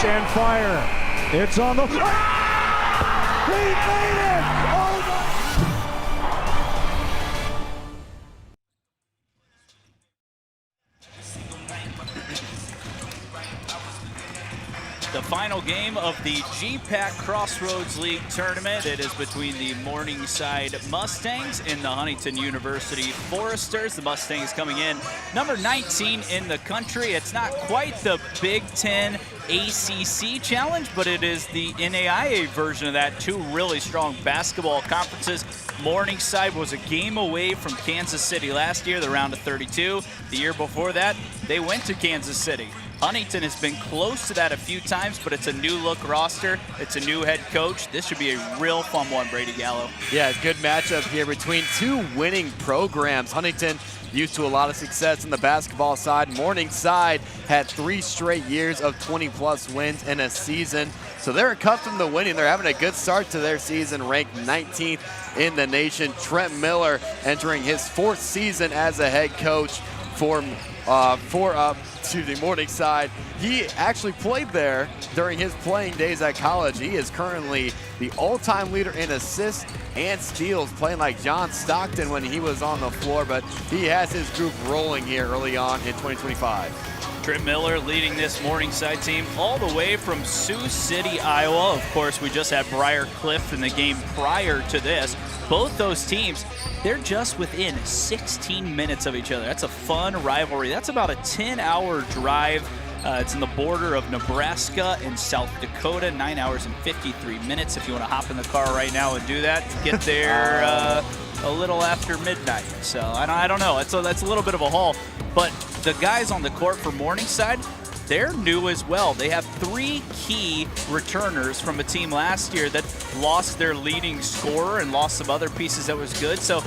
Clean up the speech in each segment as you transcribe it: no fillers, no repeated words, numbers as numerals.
stand fire. It's on the... Ah! He made it! Oh my... The final game of the GPAC Crossroads League tournament. It is between the Morningside Mustangs and the Huntington University Foresters. The Mustangs coming in number 19 in the country. It's not quite the Big Ten ACC challenge, but it is the NAIA version of that. Two really strong basketball conferences. Morningside was a game away from Kansas City last year, the round of 32. The year before that, they went to Kansas City. Huntington has been close to that a few times, but it's a new look roster. It's a new head coach. This should be a real fun one, Brady Gallo. Yeah, good matchup here between two winning programs. Huntington used to a lot of success in the basketball side. Morningside had 3 straight years of 20-plus wins in a season. So they're accustomed to winning. They're having a good start to their season, ranked 19th in the nation. Trent Miller entering his 4th season as a head coach for Morningside. He actually played there during his playing days at college. He is currently the all-time leader in assists and steals, playing like John Stockton when he was on the floor, but he has his group rolling here early on in 2025. Trent Miller leading this Morningside team all the way from Sioux City, Iowa. Of course, we just had Briar Cliff in the game prior to this. Both those teams, they're just within 16 minutes of each other. That's a fun rivalry. That's about a 10-hour drive. It's in the border of Nebraska and South Dakota, 9 hours and 53 minutes if you want to hop in the car right now and do that. Get there a little after midnight. So I don't know. That's a little bit of a haul. But the guys on the court for Morningside, they're new as well. They have 3 key returners from a team last year that lost their leading scorer and lost some other pieces that was good. So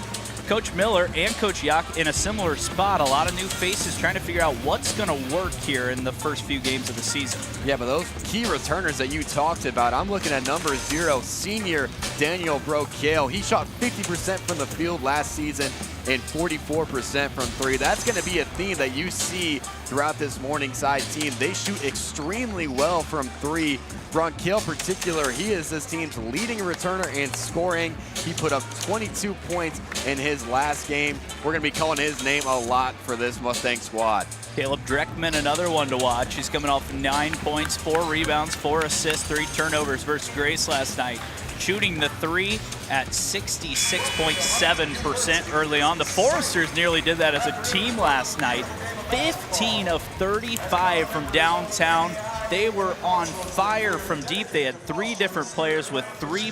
Coach Miller and Coach Yak in a similar spot. A lot of new faces trying to figure out what's going to work here in the first few games of the season. Yeah, but those key returners that you talked about, I'm looking at number 0, senior Daniel Brokale. He shot 50% from the field last season and 44% from 3. That's going to be a theme that you see throughout this Morningside team. They shoot extremely well from 3. Brokale in particular, he is this team's leading returner in scoring. He put up 22 points in his last game. We're going to be calling his name a lot for this Mustang squad. Caleb Dreckman, another one to watch. He's coming off 9 points, 4 rebounds, 4 assists, 3 turnovers versus Grace last night. Shooting the 3 at 66.7% early on. The Foresters nearly did that as a team last night. 15 of 35 from downtown. They were on fire from deep. They had 3 different players with 3+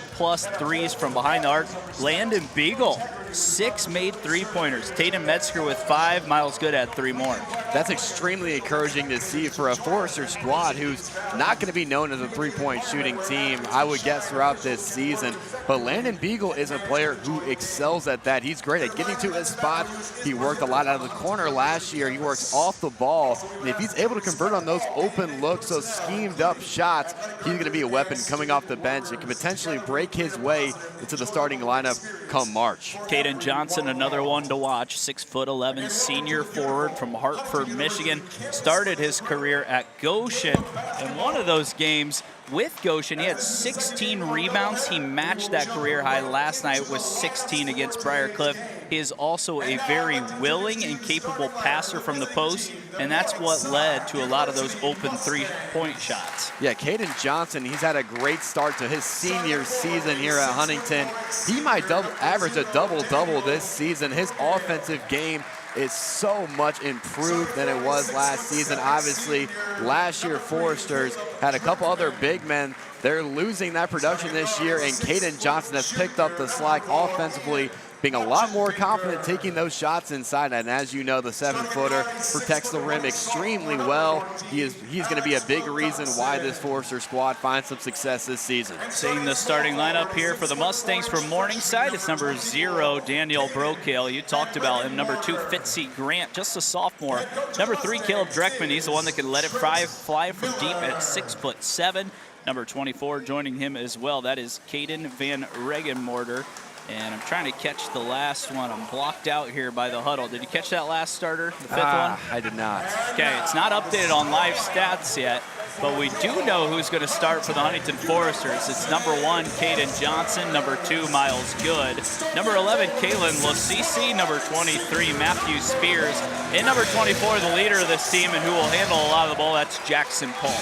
threes from behind the arc. Landon Beagle, 6 made 3-pointers. Tatum Metzger with 5. Miles Good had 3 more. That's extremely encouraging to see for a Forester squad who's not going to be known as a 3-point shooting team, I would guess, throughout this season. But Landon Beagle is a player who excels at that. He's great at getting to his spot. He worked a lot out of the corner last year. He works off the ball. And if he's able to convert on those open looks, those schemed up shots, he's going to be a weapon coming off the bench. It can potentially break his way into the starting lineup come March. Caden Johnson, another one to watch, 6'11", senior forward from Hartford, Michigan. Started his career at Goshen. In one of those games with Goshen, he had 16 rebounds. He matched that career high last night with 16 against Briar Cliff. He is also a very willing and capable passer from the post, and that's what led to a lot of those open 3-point shots. Yeah, Caden Johnson, he's had a great start to his senior season here at Huntington. He might average a double-double this season. His offensive game is so much improved than it was last season. Obviously, last year Foresters had a couple other big men. They're losing that production this year, and Caden Johnson has picked up the slack offensively, being a lot more confident taking those shots inside. And as you know, the 7-footer protects the rim extremely well. He's going to be a big reason why this Forester squad finds some success this season. Seeing the starting lineup here for the Mustangs from Morningside, it's number 0, Daniel Brokale. You talked about him. Number 2, Fitzy Grant, just a sophomore. Number 3, Caleb Dreckman. He's the one that can let it fly from deep at 6'7". Number 24 joining him as well. That is Caden Van Regenmorter. And I'm trying to catch the last one. I'm blocked out here by the huddle. Did you catch that last starter, the 5th one? I did not. Okay, it's not updated on live stats yet. but we do know who's going to start for the Huntington Foresters. It's number 1, Caden Johnson, number 2, Miles Good, number 11, Kalen Lasisi, number 23, Matthew Spears, and number 24, the leader of this team and who will handle a lot of the ball, that's Jackson Paul.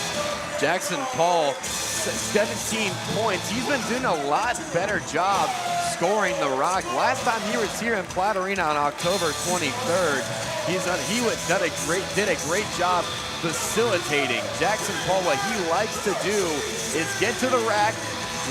Jackson Paul, 17 points. He's been doing a lot better job scoring the rock. Last time he was here in Platte Arena on October 23rd, he did a great job facilitating. Jackson Paul, what he likes to do is get to the rack,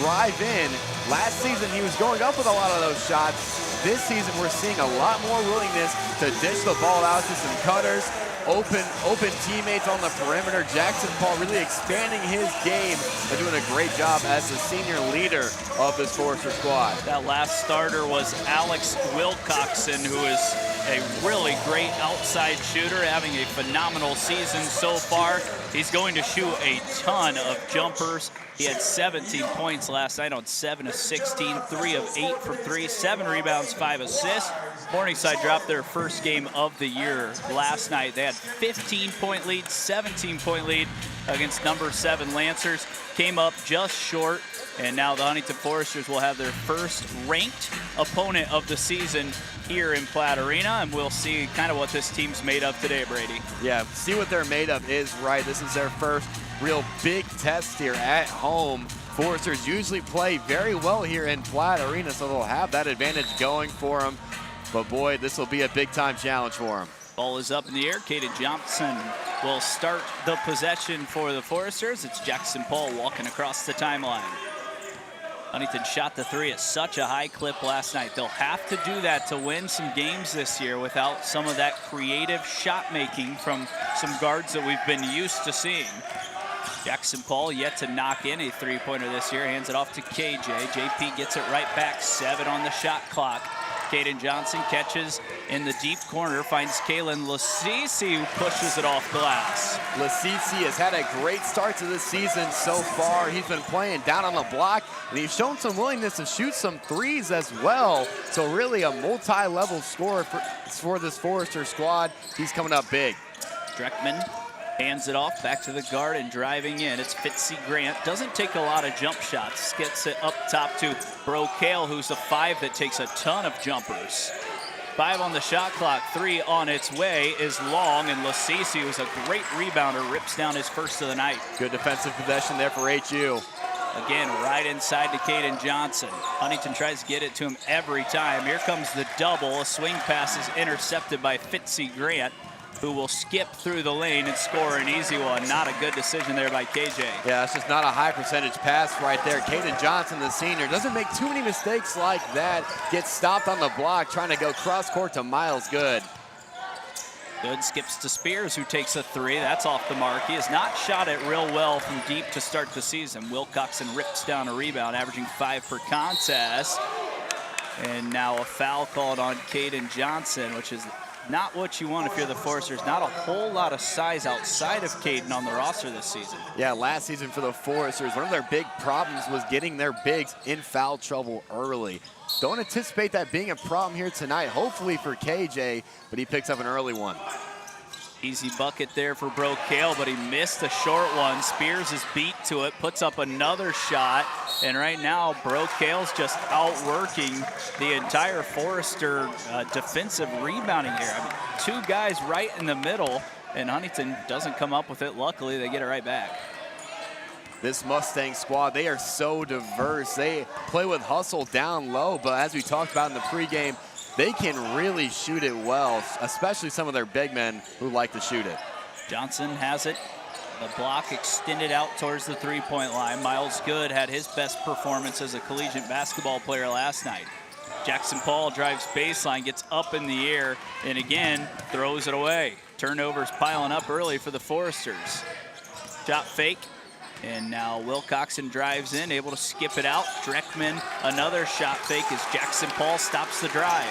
drive in. Last season, he was going up with a lot of those shots. This season, we're seeing a lot more willingness to dish the ball out to some cutters, open teammates on the perimeter. Jackson Paul really expanding his game and doing a great job as the senior leader of this Forester squad. That last starter was Alex Wilcoxon, who is a really great outside shooter, having a phenomenal season so far. He's going to shoot a ton of jumpers. He had 17 points last night on 7 of 16, 3 of 8 from 3, 7 rebounds, 5 assists. Morningside dropped their first game of the year last night. They had 15-point lead, 17-point lead against number 7 Lancers. Came up just short, and now the Huntington Foresters will have their first ranked opponent of the season here in Platte Arena, and we'll see kind of what this team's made of today, Brady. Yeah, see what they're made of is right. This is their first real big test here at home. Foresters usually play very well here in Platte Arena, so they'll have that advantage going for them. But boy, this will be a big-time challenge for them. Ball is up in the air. Caden Johnson will start the possession for the Foresters. It's Jackson Paul walking across the timeline. Huntington shot the 3 at such a high clip last night. They'll have to do that to win some games this year without some of that creative shot making from some guards that we've been used to seeing. Jackson Paul yet to knock in a 3-pointer this year. Hands it off to KJ. JP gets it right back. 7 on the shot clock. Caden Johnson catches in the deep corner, finds Kalen Lasisi, who pushes it off glass. Lasisi has had a great start to this season so far. He's been playing down on the block, and he's shown some willingness to shoot some threes as well. So really a multi-level scorer for this Forester squad. He's coming up big. Dreckman hands it off back to the guard and driving in. It's Fitzy Grant. Doesn't take a lot of jump shots. Gets it up top to Brocale, who's a 5 that takes a ton of jumpers. 5 on the shot clock. 3 on its way is long, and Lasisi, who's a great rebounder, rips down his first of the night. Good defensive possession there for HU. Again, right inside to Caden Johnson. Huntington tries to get it to him every time. Here comes the double. A swing pass is intercepted by Fitzy Grant, who will skip through the lane and score an easy one. Not a good decision there by KJ. Yeah, it's just not a high percentage pass right there. Caden Johnson, the senior, doesn't make too many mistakes like that. Gets stopped on the block trying to go cross court to Miles Good. Good skips to Spears, who takes a 3. That's off the mark. He has not shot it real well from deep to start the season. Wilcoxon rips down a rebound, averaging 5 per contest. And now a foul called on Caden Johnson, which is not what you want if you're the Foresters. Not a whole lot of size outside of Caden on the roster this season. Yeah, last season for the Foresters, one of their big problems was getting their bigs in foul trouble early. Don't anticipate that being a problem here tonight, hopefully for KJ, but he picks up an early one. Easy bucket there for Brocale, but he missed a short one. Spears is beat to it, puts up another shot, and right now Brocale's just outworking the entire Forester defensive rebounding here. I mean, 2 guys right in the middle, and Huntington doesn't come up with it. Luckily, they get it right back. This Mustang squad, they are so diverse. They play with hustle down low, but as we talked about in the pregame, they can really shoot it well, especially some of their big men who like to shoot it. Johnson has it. The block extended out towards the 3-point line. Miles Good had his best performance as a collegiate basketball player last night. Jackson Paul drives baseline, gets up in the air, and again, throws it away. Turnovers piling up early for the Foresters. Shot fake, and now Wilcoxon drives in, able to skip it out. Dreckman, another shot fake as Jackson Paul stops the drive.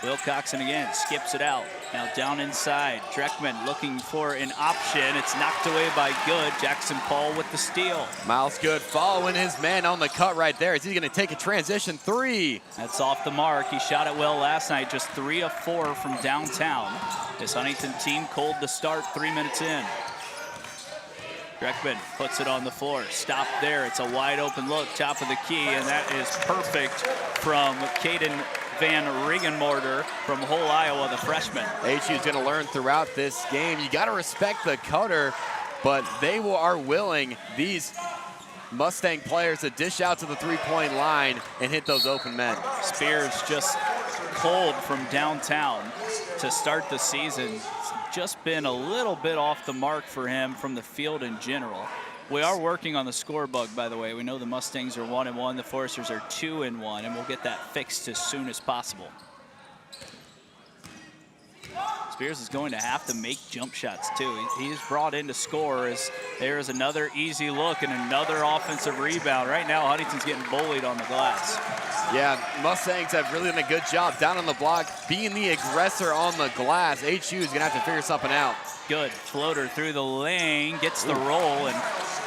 Wilcoxon again skips it out. Now down inside, Dreckman looking for an option. It's knocked away by Good. Jackson Paul with the steal. Miles Good following his man on the cut right there. Is he going to take a transition 3? That's off the mark. He shot it well last night, just 3 of 4 from downtown. This Huntington team cold to start, 3 minutes in. Dreckman puts it on the floor. Stop there. It's a wide open look, top of the key, and that is perfect from Caden Van Regenmorter from Hull, Iowa, the freshman. HU is going to learn throughout this game. You got to respect the cutter, but they are willing, these Mustang players, to dish out to the three-point line and hit those open men. Spears just cold from downtown to start the season. It's just been a little bit off the mark for him from the field in general. We are working on the score bug, by the way. We know the Mustangs are 1-1, the Foresters are 2-1, and we'll get that fixed as soon as possible. Spears is going to have to make jump shots too. He's brought in to score as there's another easy look and another offensive rebound. Right now, Huntington's getting bullied on the glass. Yeah, Mustangs have really done a good job down on the block, being the aggressor on the glass. HU is gonna have to figure something out. Good floater through the lane, gets the roll, and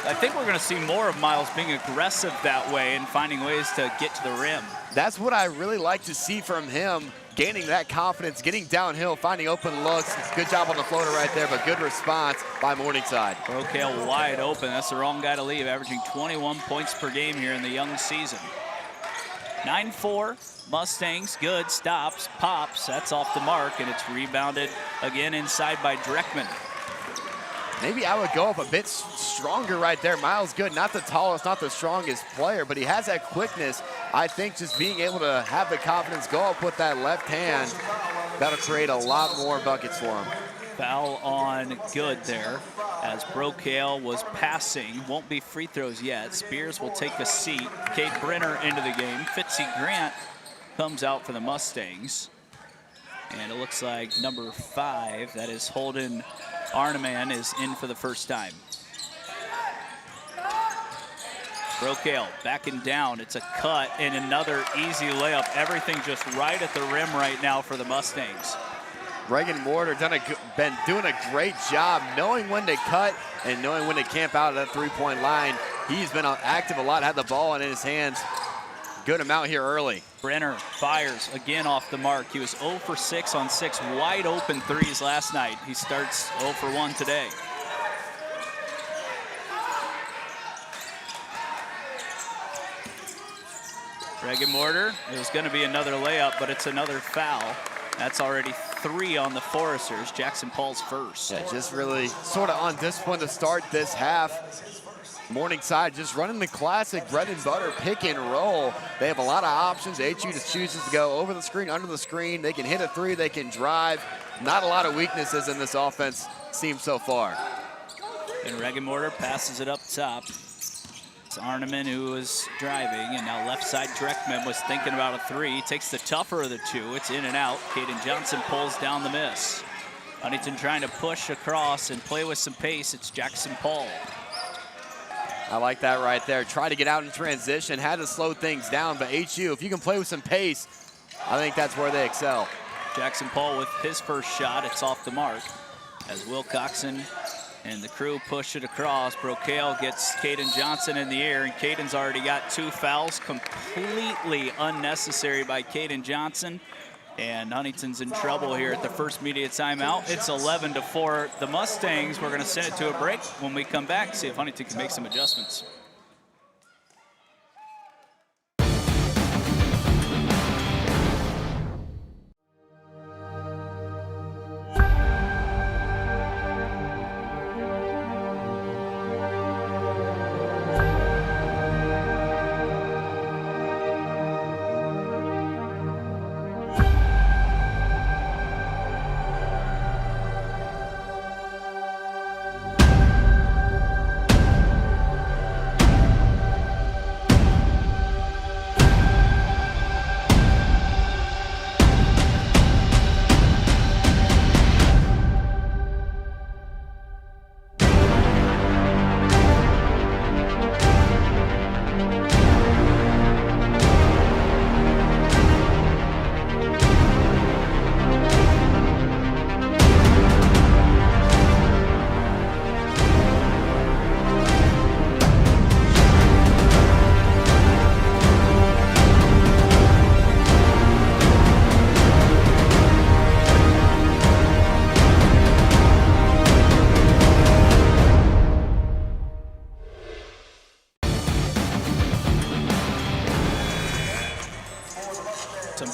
I think we're gonna see more of Miles being aggressive that way and finding ways to get to the rim. That's what I really like to see from him, gaining that confidence, getting downhill, finding open looks. Good job on the floater right there, but good response by Morningside. Brokail wide open. That's the wrong guy to leave, averaging 21 points per game here in the young season. 9-4, Mustangs, good, stops, pops, that's off the mark, and it's rebounded again inside by Dreckman. Maybe I would go up a bit stronger right there. Miles good, not the tallest, not the strongest player, but he has that quickness. I think just being able to have the confidence, go up with that left hand, that'll create a lot more buckets for him. Foul on Good there as Brokail was passing. Won't be free throws yet. Spears will take a seat. Cade Brenner into the game. Fitzy Grant comes out for the Mustangs. And it looks like number 5, that is Holden Arneman, is in for the first time. Brokail backing down. It's a cut and another easy layup. Everything just right at the rim right now for the Mustangs. Regenmorter been doing a great job knowing when to cut and knowing when to camp out of that three-point line. He's been active a lot, had the ball in his hands. Good amount here early. Brenner fires again off the mark. He was 0 for 6 on 6 wide open threes last night. He starts 0 for 1 today. Regenmorter, it was going to be another layup, but it's another foul. That's already 3 on the Foresters. Jackson Paul's first. Yeah, just really sort of undisciplined to start this half. Morningside just running the classic bread and butter pick and roll. They have a lot of options. HU just chooses to go over the screen, under the screen. They can hit a 3, they can drive. Not a lot of weaknesses in this offense, seems so far. And Regenmorter passes it up top. It's Arneman who was driving, and now left side Dreckman was thinking about a 3. Takes the tougher of the 2. It's in and out. Caden Johnson pulls down the miss. Huntington trying to push across and play with some pace. It's Jackson Paul. I like that right there. Try to get out in transition, had to slow things down, but HU, if you can play with some pace, I think that's where they excel. Jackson Paul with his first shot. It's off the mark as Wilcoxon and the crew push it across. Brokail gets Caden Johnson in the air, and Caden's already got 2 fouls. Completely unnecessary by Caden Johnson. And Huntington's in trouble here at the first media timeout. It's 11-4. The Mustangs, we're going to send it to a break. When we come back, see if Huntington can make some adjustments.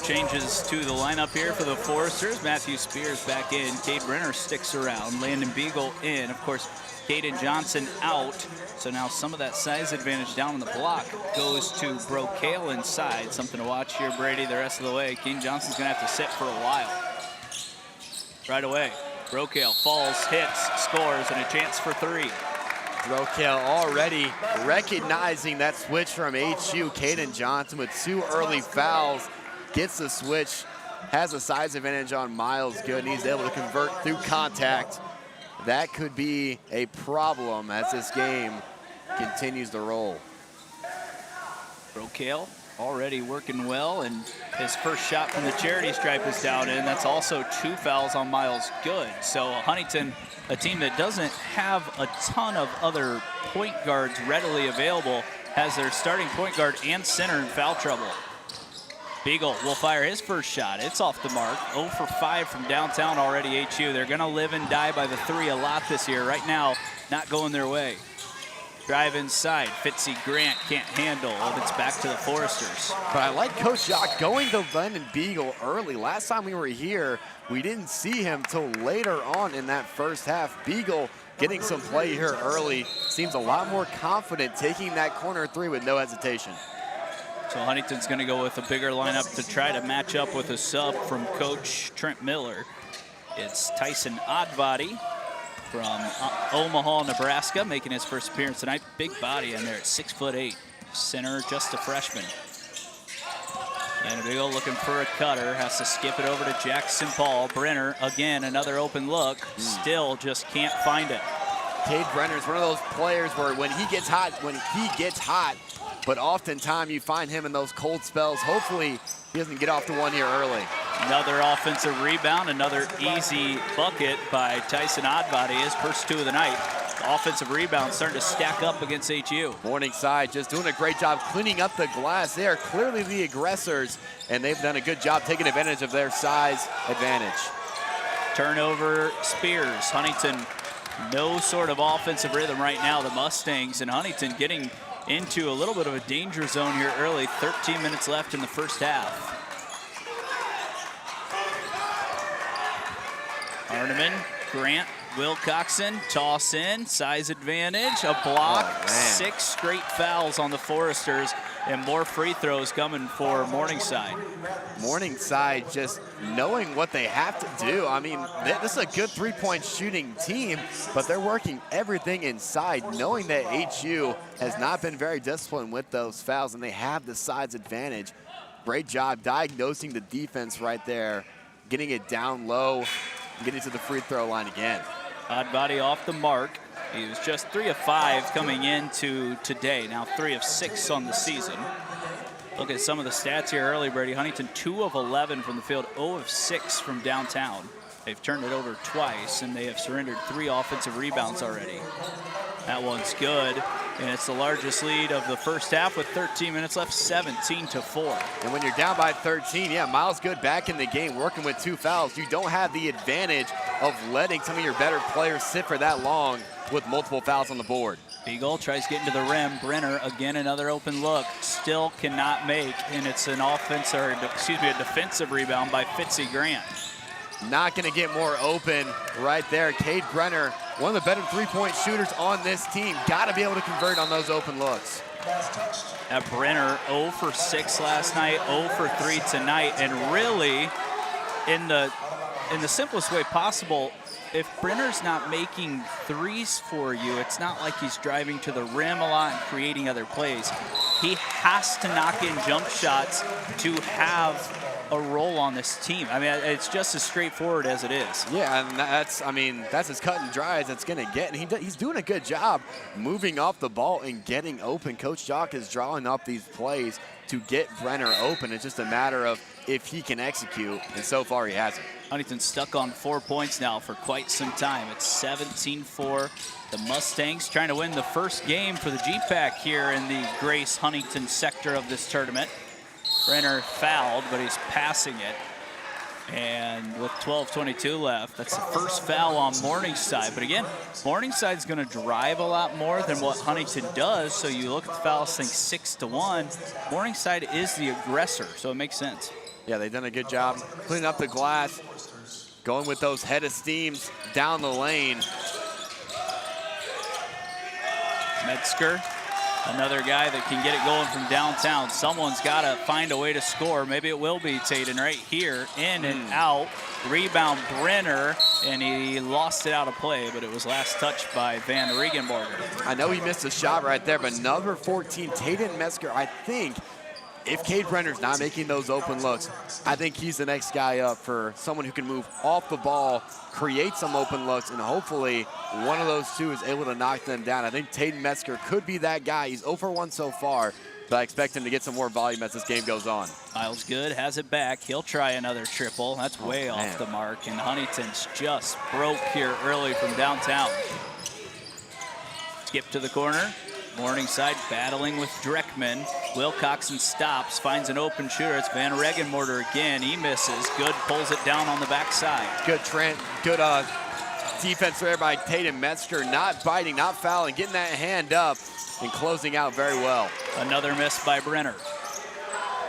changes to the lineup here for the Foresters. Matthew Spears back in. Cade Brenner sticks around. Landon Beagle in. Of course, Caden Johnson out. So now some of that size advantage down on the block goes to Brocale inside. Something to watch here, Brady, the rest of the way. Caden Johnson's going to have to sit for a while. Right away, Brocale falls, hits, scores, and a chance for three. Brocale already recognizing that switch from HU. Caden Johnson with 2 early fouls gets the switch, has a size advantage on Miles Good, and he's able to convert through contact. That could be a problem as this game continues to roll. Brocale already working well, and his first shot from the charity stripe is down in. That's also 2 fouls on Miles Good. So Huntington, a team that doesn't have a ton of other point guards readily available, has their starting point guard and center in foul trouble. Beagle will fire his first shot. It's off the mark. 0 for 5 from downtown already, HU. They're going to live and die by the 3 a lot this year. Right now, not going their way. Drive inside. Fitzy Grant can't handle, and it's back to the Foresters. But I like Coach Jock going to Landon Beagle early. Last time we were here, we didn't see him till later on in that first half. Beagle getting some play here early. Seems a lot more confident taking that corner 3 with no hesitation. So Huntington's going to go with a bigger lineup to try to match up with a sub from Coach Trent Miller. It's Tyson Oddbody from Omaha, Nebraska, making his first appearance tonight. Big body in there at 6'8". Center, just a freshman. And Beagle looking for a cutter, has to skip it over to Jackson Paul. Brenner, again, another open look. Still just can't find it. Cade Brenner is one of those players where when he gets hot, but oftentimes you find him in those cold spells. Hopefully he doesn't get off to one here early. Another offensive rebound, another easy bucket by Tyson Oddbody, his first 2 of the night. The offensive rebound starting to stack up against HU. Morningside just doing a great job cleaning up the glass. They are clearly the aggressors, and they've done a good job taking advantage of their size advantage. Turnover, Spears. Huntington, no sort of offensive rhythm right now. The Mustangs and Huntington getting into a little bit of a danger zone here early. 13 minutes left in the first half. Arneman, Grant, Wilcoxon, toss in, size advantage, a block, 6 straight fouls on the Foresters, and more free throws coming for Morningside. Morningside just knowing what they have to do. I mean, this is a good 3-point shooting team, but they're working everything inside, knowing that HU has not been very disciplined with those fouls, and they have the size advantage. Great job diagnosing the defense right there, getting it down low, getting to the free throw line again. Oddbody off the mark. He was just 3 of 5 coming into today. Now 3 of 6 on the season. Look at some of the stats here early, Brady. Huntington 2 of 11 from the field, 0 of 6 from downtown. They've turned it over twice, and they have surrendered 3 offensive rebounds already. That one's good, and it's the largest lead of the first half with 13 minutes left, 17-4. And when you're down by 13, yeah, Miles Good back in the game, working with 2 fouls. You don't have the advantage of letting some of your better players sit for that long with multiple fouls on the board. Beagle tries getting to the rim. Brenner, again, another open look. Still cannot make, and it's an a defensive rebound by Fitzy Grant. Not going to get more open right there. Cade Brenner, one of the better 3-point shooters on this team. Got to be able to convert on those open looks. At Brenner, 0 for 6 last night, 0 for 3 tonight, and really, in the simplest way possible, if Brenner's not making threes for you, it's not like he's driving to the rim a lot and creating other plays. He has to knock in jump shots to have a role on this team. I mean, it's just as straightforward as it is. Yeah, and that's as cut and dry as it's going to get. And he's doing a good job moving off the ball and getting open. Coach Jock is drawing up these plays to get Brenner open. It's just a matter of if he can execute, and so far he hasn't. Huntington's stuck on 4 points now for quite some time. It's 17-4. The Mustangs trying to win the first game for the GPAC here in the Grace Huntington sector of this tournament. Brenner fouled, but he's passing it. And with 12:22 left, that's the first foul on Morningside. But again, Morningside's going to drive a lot more than what Huntington does. So you look at the fouls, think 6-1. Morningside is the aggressor, so it makes sense. Yeah, they've done a good job cleaning up the glass, going with those head of steams down the lane. Metzger, another guy that can get it going from downtown. Someone's got to find a way to score. Maybe it will be Tatum right here, in and out. Rebound Brenner, and he lost it out of play, but it was last touched by Van Regenborger. I know he missed a shot right there, but number 14, Tatum Metzger, I think if Cade Brenner's not making those open looks, I think he's the next guy up for someone who can move off the ball, create some open looks, and hopefully one of those two is able to knock them down. I think Tatum Metzger could be that guy. He's 0 for 1 so far, but I expect him to get some more volume as this game goes on. Miles Good has it back. He'll try another triple. That's way off the mark, and Huntington's just broke here early from downtown. Skip to the corner. Morningside battling with Dreckman. Wilcoxon stops, finds an open shooter. It's Van Regenborger again. He misses. Good pulls it down on the backside. Good defense there by Tatum Metzger. Not biting, not fouling, getting that hand up and closing out very well. Another miss by Brenner.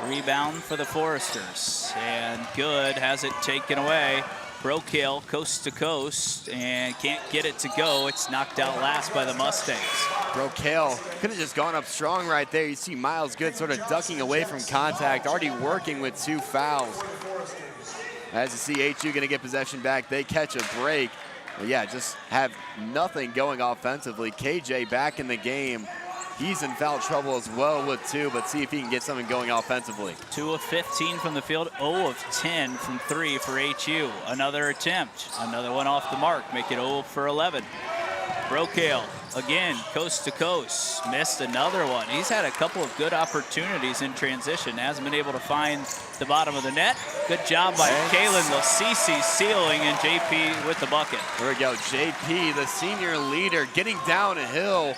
Rebound for the Foresters. And Good has it taken away. Brokail coast to coast and can't get it to go. It's knocked out last by the Mustangs. Brokail could have just gone up strong right there. You see Miles Good sort of ducking away from contact, already working with 2 fouls. As you see HU going to get possession back, they catch a break. But yeah, just have nothing going offensively. KJ back in the game. He's in foul trouble as well with 2, but see if he can get something going offensively. 2 of 15 from the field, 0 of 10 from 3 for HU. Another attempt, another one off the mark, make it 0 for 11. Brokail again, coast to coast, missed another one. He's had a couple of good opportunities in transition, hasn't been able to find the bottom of the net. Good job by Kalen Lasisi sealing, and JP with the bucket. There we go, JP, the senior leader, getting down a hill.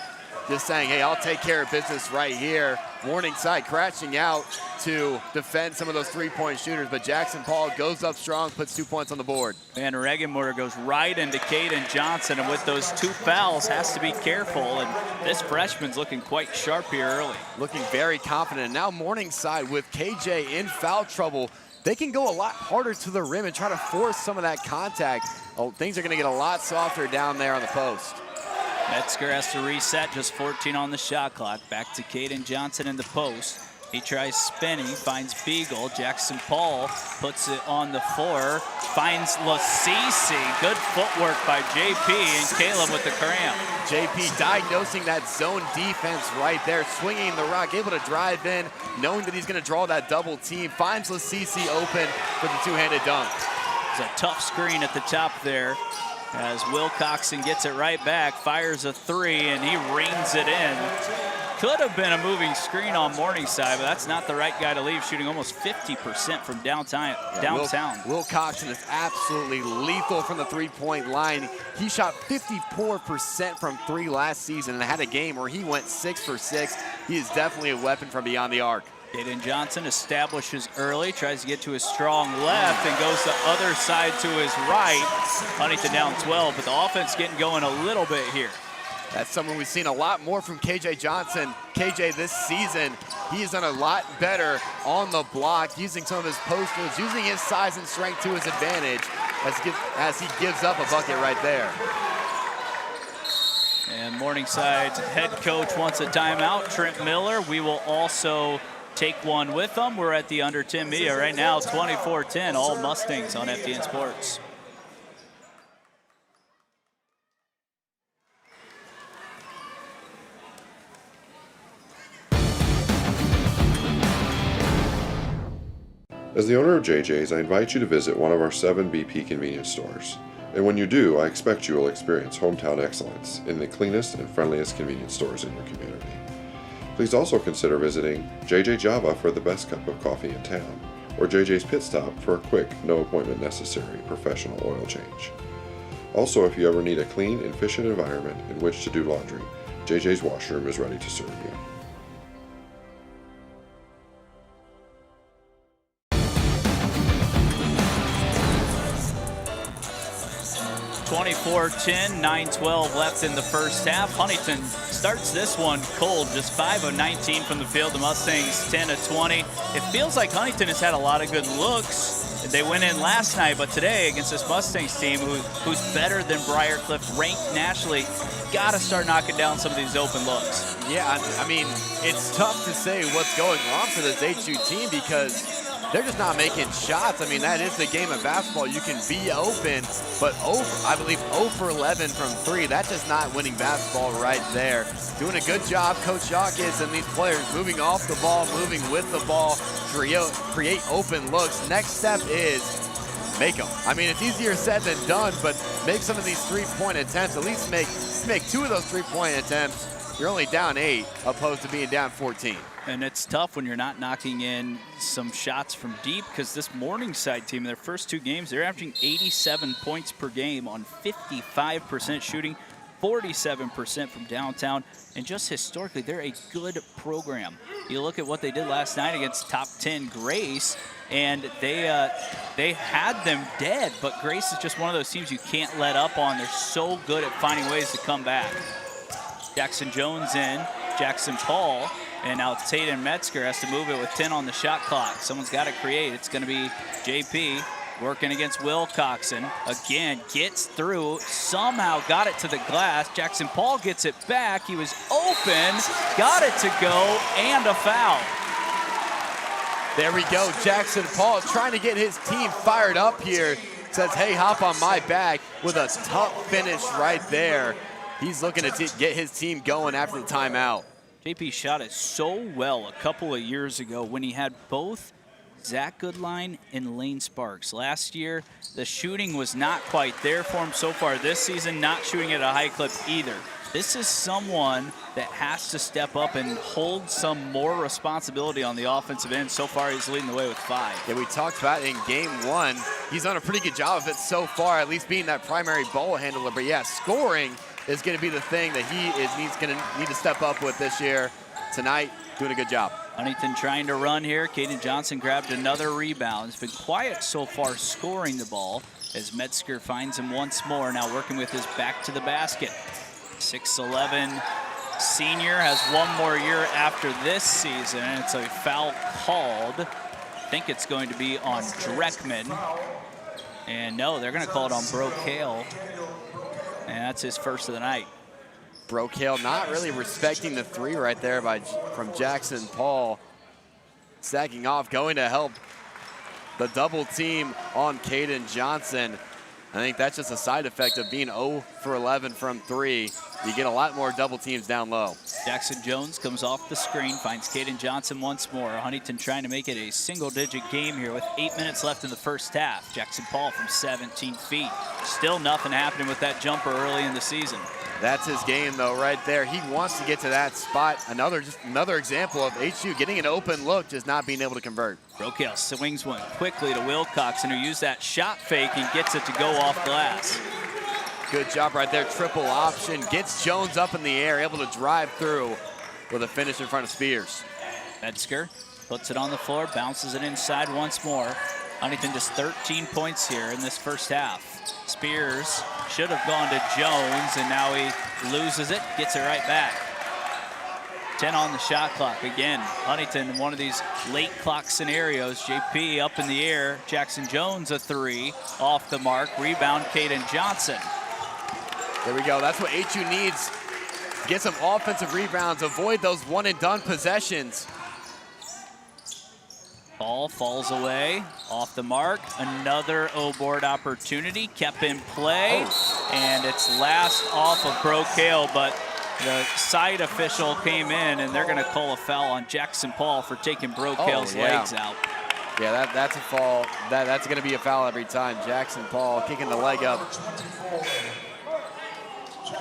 Just saying, hey, I'll take care of business right here. Morningside crashing out to defend some of those three-point shooters, but Jackson Paul goes up strong, puts 2 points on the board. Van Regenborger goes right into Caden Johnson, and with those 2 fouls, has to be careful, and this freshman's looking quite sharp here early. Looking very confident. And now Morningside with KJ in foul trouble. They can go a lot harder to the rim and try to force some of that contact. Oh, things are going to get a lot softer down there on the post. Metzger has to reset, just 14 on the shot clock. Back to Caden Johnson in the post. He tries spinning, finds Beagle. Jackson Paul puts it on the floor, finds Lasisi. Good footwork by JP, and Caleb with the cramp. JP diagnosing that zone defense right there, swinging the rock, able to drive in, knowing that he's going to draw that double team. Finds Lasisi open for the two-handed dunk. It's a tough screen at the top there, as Wilcoxon gets it right back, fires a 3, and he rings it in. Could have been a moving screen on Morningside, but that's not the right guy to leave, shooting almost 50% from downtown. Wilcoxon is absolutely lethal from the three-point line. He shot 54% from 3 last season and had a game where he went 6 for 6. He is definitely a weapon from beyond the arc. Caden Johnson establishes early, tries to get to his strong left, and goes the other side to his right. Huntington down 12, but the offense getting going a little bit here. That's someone we've seen a lot more from KJ Johnson. KJ this season, he has done a lot better on the block, using some of his post moves, using his size and strength to his advantage as he gives up a bucket right there. And Morningside's head coach wants a timeout. Trent Miller, we will also take one with them. We're at the under 10 media right now, 24-10, all Mustangs on FDN Sports. As the owner of JJ's, I invite you to visit one of our 7 BP convenience stores. And when you do, I expect you will experience hometown excellence in the cleanest and friendliest convenience stores in your community. Please also consider visiting JJ Java for the best cup of coffee in town, or JJ's Pit Stop for a quick, no appointment necessary professional oil change. Also, if you ever need a clean and efficient environment in which to do laundry, JJ's Washroom is ready to serve you. 24-10, 9-12 left in the first half. Huntington starts this one cold, just 5 of 19 from the field. The Mustangs 10 of 20. It feels like Huntington has had a lot of good looks. They went in last night, but today against this Mustangs team who's better than Briarcliff, ranked nationally, got to start knocking down some of these open looks. Yeah, I mean, it's tough to say what's going on for this HU team because they're just not making shots. I mean, that is the game of basketball. You can be open, but I believe 0 for 11 from 3. That's just not winning basketball right there. Doing a good job, Coach Hawkins and these players moving off the ball, moving with the ball, create open looks. Next step is make them. I mean, it's easier said than done, but make some of these three-point attempts. At least make 2 of those three-point attempts. You're only down 8, opposed to being down 14. And it's tough when you're not knocking in some shots from deep, because this Morningside team, their first 2 games, they're averaging 87 points per game on 55% shooting, 47% from downtown, and just historically, they're a good program. You look at what they did last night against top 10 Grace, and they had them dead, but Grace is just one of those teams you can't let up on. They're so good at finding ways to come back. Jackson Jones in, Jackson Paul, and now Tatum Metzger has to move it with 10 on the shot clock. Someone's got to create. It's going to be JP working against Will Coxon. Again, gets through, somehow got it to the glass. Jackson Paul gets it back. He was open, got it to go, and a foul. There we go. Jackson Paul trying to get his team fired up here. Says, hey, hop on my back, with a tough finish right there. He's looking to get his team going after the timeout. JP shot it so well a couple of years ago when he had both Zach Goodline and Lane Sparks. Last year, the shooting was not quite there for him so far this season, not shooting at a high clip either. This is someone that has to step up and hold some more responsibility on the offensive end. So far, he's leading the way with 5. Yeah, we talked about it in game 1. He's done a pretty good job of it so far, at least being that primary ball handler. But yeah, scoring is going to be the thing that he's going to need to step up with this year. Tonight, doing a good job. Huntington trying to run here. Caden Johnson grabbed another rebound. It's been quiet so far scoring the ball as Metzger finds him once more, now working with his back to the basket. 6'11" senior has one more year after this season. It's a foul called. I think it's going to be on Dreckman. And no, they're going to call it on Brocale. And that's his first of the night. Brocale not really respecting the 3 right there from Jackson Paul. Stacking off, going to help the double team on Caden Johnson. I think that's just a side effect of being 0 for 11 from 3. You get a lot more double teams down low. Jackson Jones comes off the screen, finds Caden Johnson once more. Huntington trying to make it a single-digit game here with 8 minutes left in the first half. Jackson Paul from 17 feet. Still nothing happening with that jumper early in the season. That's his game, though, right there. He wants to get to that spot. Just another example of HU getting an open look, just not being able to convert. Brocale swings one quickly to Wilcoxon, who used that shot fake and gets it to go off glass. Good job right there. Triple option. Gets Jones up in the air, able to drive through with a finish in front of Spears. Metzger puts it on the floor, bounces it inside once more. Huntington just 13 points here in this first half. Spears should have gone to Jones, and now he loses it, gets it right back. 10 on the shot clock. Again, Huntington in one of these late clock scenarios. JP up in the air. Jackson Jones a 3 off the mark. Rebound, Caden Johnson. There we go. That's what HU needs. Get some offensive rebounds. Avoid those one-and-done possessions. Ball falls away, off the mark. Another O-board opportunity, kept in play, and it's last off of Brocale, but the side official came in, and they're gonna call a foul on Jackson Paul for taking Brocale's legs out. Yeah, that's a fall. That's gonna be a foul every time. Jackson Paul kicking the leg up.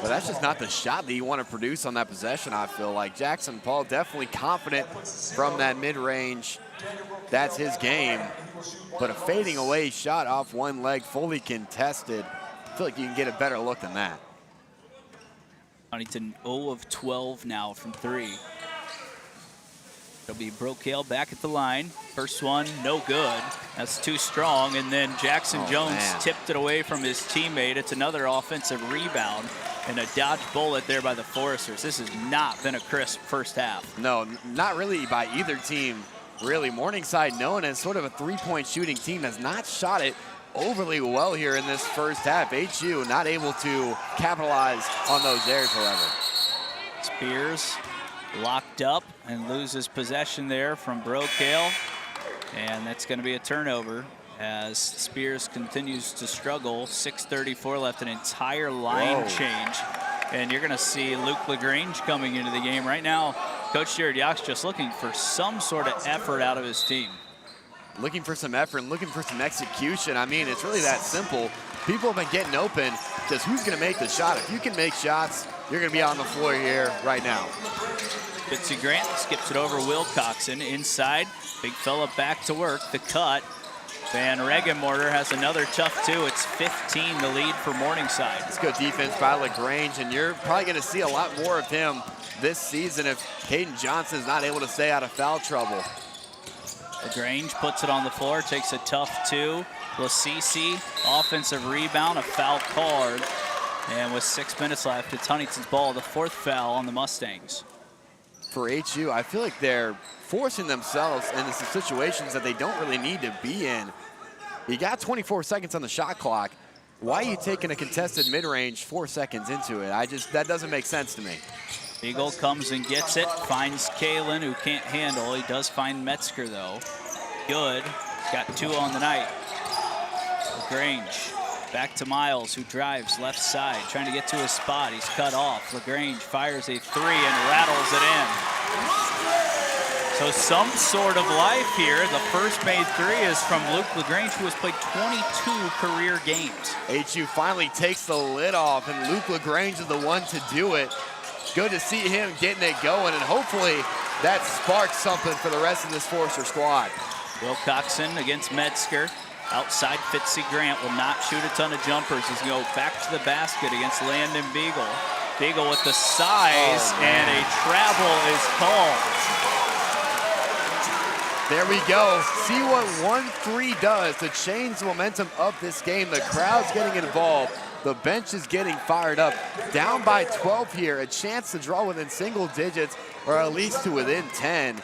But that's just not the shot that you want to produce on that possession, I feel like. Jackson Paul definitely confident from that mid-range. That's his game. But a fading away shot off one leg, fully contested. I feel like you can get a better look than that. Huntington 0 of 12 now from 3. It'll be Brocale back at the line. First one, no good. That's too strong. And then Jackson Jones tipped it away from his teammate. It's another offensive rebound and a dodge bullet there by the Foresters. This has not been a crisp first half. No, not really by either team. Really, Morningside, known as sort of a three-point shooting team, has not shot it overly well here in this first half. HU not able to capitalize on those errors, however. Spears locked up and loses possession there from Brocale. And that's going to be a turnover as Spears continues to struggle. 6:34 left, an entire line change. And you're going to see Luke LaGrange coming into the game right now. Coach Jared Yock's just looking for some sort of effort out of his team. Looking for some effort and looking for some execution. I mean, it's really that simple. People have been getting open. Just who's going to make the shot? If you can make shots, you're going to be on the floor here right now. Fitzy Grant skips it over Wilcoxon inside. Big fella back to work. The cut. Van Regenmorter has another tough two. It's 15 the lead for Morningside. It's good defense by LaGrange, and you're probably going to see a lot more of him this season if Caden Johnson is not able to stay out of foul trouble. LaGrange puts it on the floor, takes a tough two. Lasisi, offensive rebound, a foul card. And with 6 minutes left, it's Huntington's ball, the fourth foul on the Mustangs. For HU, I feel like they're forcing themselves into some situations that they don't really need to be in. You got 24 seconds on the shot clock. Why are you taking a contested mid-range 4 seconds into it? That doesn't make sense to me. Beagle comes and gets it, finds Kalen, who can't handle. He does find Metzger, though. Good. He's got two on the night. LaGrange back to Miles, who drives left side, trying to get to his spot. He's cut off. LaGrange fires a three and rattles it in. So some sort of life here. The first made three is from Luke LaGrange, who has played 22 career games. HU finally takes the lid off, and Luke LaGrange is the one to do it. Good to see him getting it going, and hopefully that sparks something for the rest of this Forester squad. Wilcoxon against Metzger. Outside, Fitzy Grant will not shoot a ton of jumpers. He's going to go back to the basket against Landon Beagle. Beagle with the size, and a travel is called. There we go. See what 1-3 does to change the momentum of this game. The crowd's getting involved. The bench is getting fired up. Down by 12 here, a chance to draw within single digits or at least to within 10.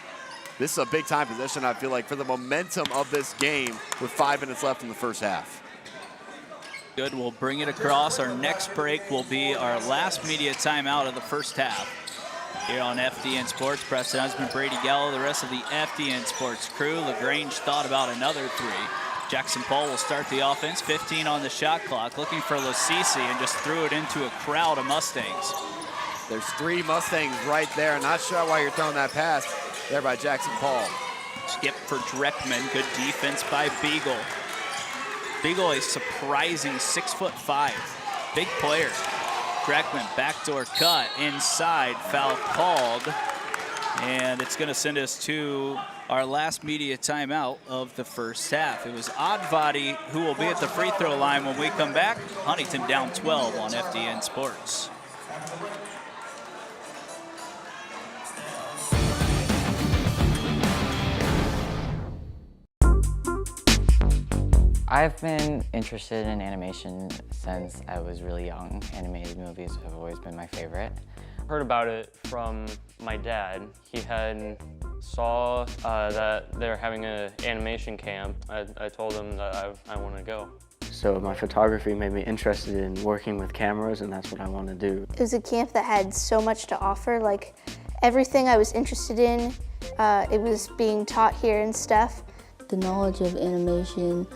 This is a big time possession, I feel like, for the momentum of this game with 5 minutes left in the first half. Good, we'll bring it across. Our next break will be our last media timeout of the first half. Here on FDN Sports, Preston Husband, Brady Gallo, the rest of the FDN Sports crew. LaGrange thought about another three. Jackson Paul will start the offense, 15 on the shot clock, looking for Lasisi, and just threw it into a crowd of Mustangs. There's 3 Mustangs right there. Not sure why you're throwing that pass there by Jackson Paul. Skip for Dreckman, good defense by Beagle. Beagle, a surprising 6'5", big player. Dreckman, backdoor cut, inside, foul called. And it's gonna send us to our last media timeout of the first half. It was Oddbody who will be at the free throw line when we come back. Huntington down 12 on FDN Sports. I've been interested in animation since I was really young. Animated movies have always been my favorite. Heard about it from my dad. He had saw that they're having an animation camp. I told him that I want to go. So my photography made me interested in working with cameras, and that's what I want to do. It was a camp that had so much to offer, like everything I was interested in, it was being taught here and stuff. The knowledge of animation,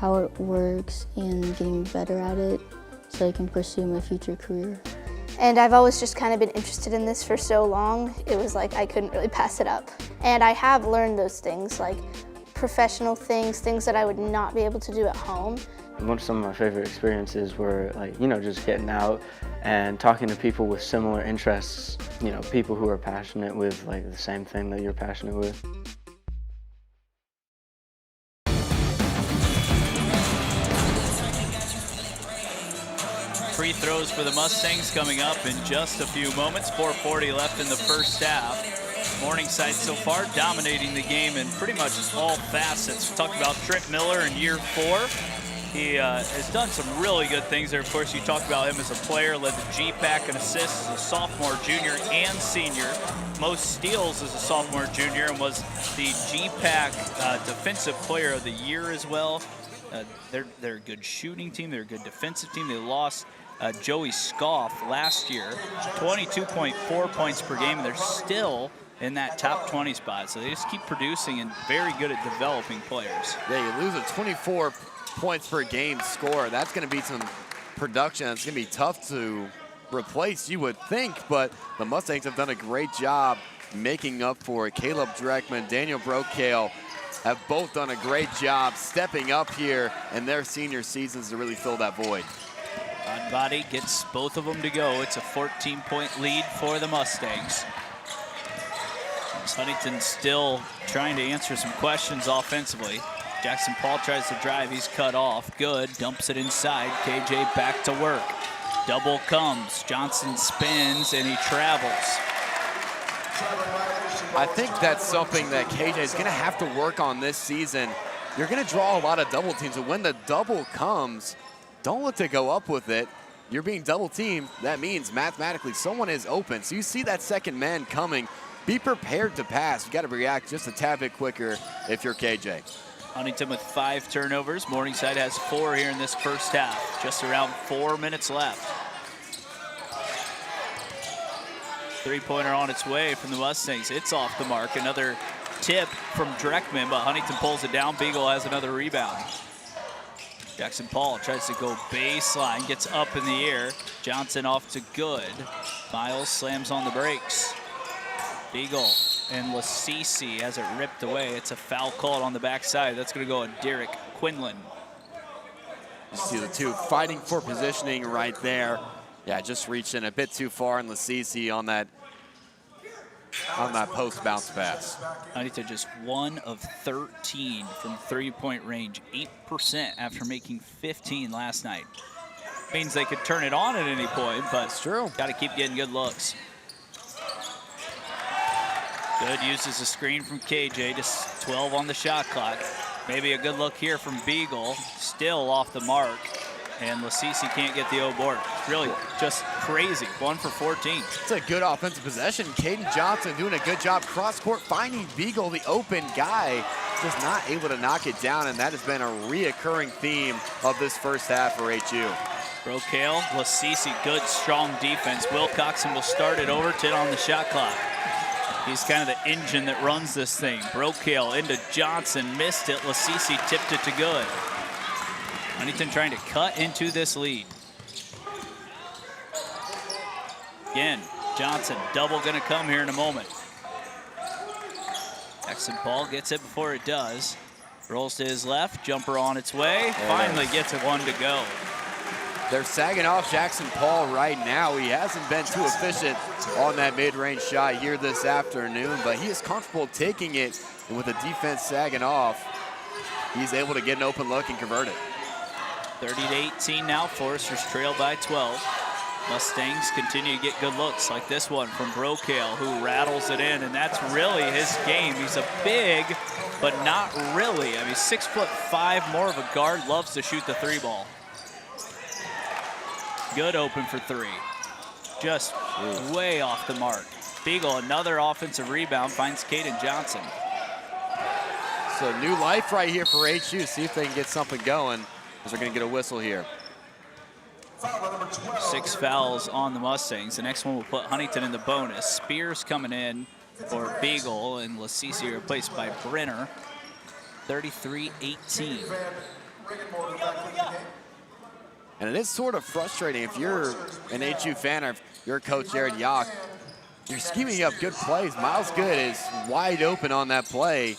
how it works, and getting better at it so I can pursue my future career. And I've always just kind of been interested in this for so long, it was like I couldn't really pass it up. And I have learned those things, like professional things, things that I would not be able to do at home. Some of my favorite experiences were just getting out and talking to people with similar interests, people who are passionate with the same thing that you're passionate with. Free throws for the Mustangs coming up in just a few moments. 4:40 left in the first half. Morningside so far dominating the game in pretty much all facets. We talked about Trent Miller in year 4. He has done some really good things there. Of course, you talked about him as a player, led the GPAC in assists as a sophomore, junior, and senior. Most steals as a sophomore, junior, and was the GPAC Defensive Player of the Year as well. They're a good shooting team. They're a good defensive team. They lost Joey Scoff last year, 22.4 points per game, and they're still in that top 20 spot. So they just keep producing and very good at developing players. Yeah, you lose a 24 points per game score. That's going to be some production. It's going to be tough to replace, you would think, but the Mustangs have done a great job making up for it. Caleb Dreckman, Daniel Brokale have both done a great job stepping up here in their senior seasons to really fill that void. Body gets both of them to go. It's a 14-point lead for the Mustangs. Huntington still trying to answer some questions offensively. Jackson Paul tries to drive, he's cut off. Good, dumps it inside. KJ back to work. Double comes, Johnson spins, and he travels. I think that's something that KJ is gonna have to work on this season. You're gonna draw a lot of double teams, and when the double comes, don't look to go up with it. You're being double teamed, that means mathematically someone is open. So you see that second man coming, be prepared to pass. You gotta react just a tad bit quicker if you're KJ. Huntington with 5 turnovers. Morningside has 4 here in this first half. Just around 4 minutes left. Three-pointer on its way from the Mustangs. It's off the mark. Another tip from Dreckman, but Huntington pulls it down. Beagle has another rebound. Jackson Paul tries to go baseline, gets up in the air. Johnson off to Good. Miles slams on the brakes. Beagle and Lasisi has it ripped away. It's a foul called on the backside. That's going to go on Derek Quinlan. You see the two fighting for positioning right there. Yeah, just reached in a bit too far, and Lasisi on that post bounce pass. Huntington just 1 of 13 from three-point range, 8% after making 15 last night. Means they could turn it on at any point, but it's true. Got to keep getting good looks. Good uses a screen from KJ, just 12 on the shot clock. Maybe a good look here from Beagle, still off the mark. And Lasisi can't get the O board. Really just crazy, 1 for 14. It's a good offensive possession. Caden Johnson doing a good job cross court, finding Beagle, the open guy, just not able to knock it down, and that has been a reoccurring theme of this first half for HU. Brokale, Lasisi, good strong defense. Wilcoxon will start at Overton on the shot clock. He's kind of the engine that runs this thing. Brokale into Johnson, missed it. Lasisi tipped it to Good. Huntington trying to cut into this lead. Again, Johnson, double gonna come here in a moment. Jackson Paul gets it before it does. Rolls to his left, jumper on its way. Finally gets it 1 to go. They're sagging off Jackson Paul right now. He hasn't been too efficient on that mid-range shot here this afternoon, but he is comfortable taking it, and with the defense sagging off, he's able to get an open look and convert it. 30-18 now, Foresters trail by 12. Mustangs continue to get good looks like this one from Brokale, who rattles it in, and that's really his game. He's a big, but not really. I mean, 6'5", more of a guard, loves to shoot the 3 ball. Good open for 3. Just way off the mark. Beagle, another offensive rebound, finds Caden Johnson. So new life right here for HU. See if they can get something going, because they're going to get a whistle here. 6 fouls on the Mustangs. The next one will put Huntington in the bonus. Spears coming in for Beagle, and Lasisi replaced by Brenner. 33-18. And it is sort of frustrating if you're an HU fan or if you're Coach Jared Yock. You're scheming up good plays. Miles Good is wide open on that play.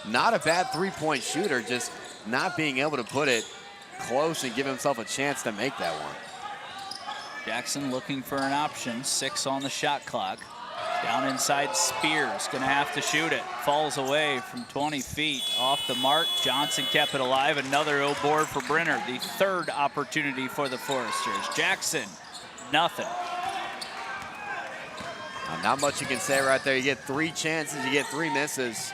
Not a bad three-point shooter, just not being able to put it close and give himself a chance to make that one. Jackson looking for an option. 6 on the shot clock. Down inside, Spears gonna have to shoot it. Falls away from 20 feet off the mark. Johnson kept it alive. Another O board for Brenner. The 3rd opportunity for the Foresters. Jackson, nothing. Not much you can say right there. You get 3 chances, you get 3 misses.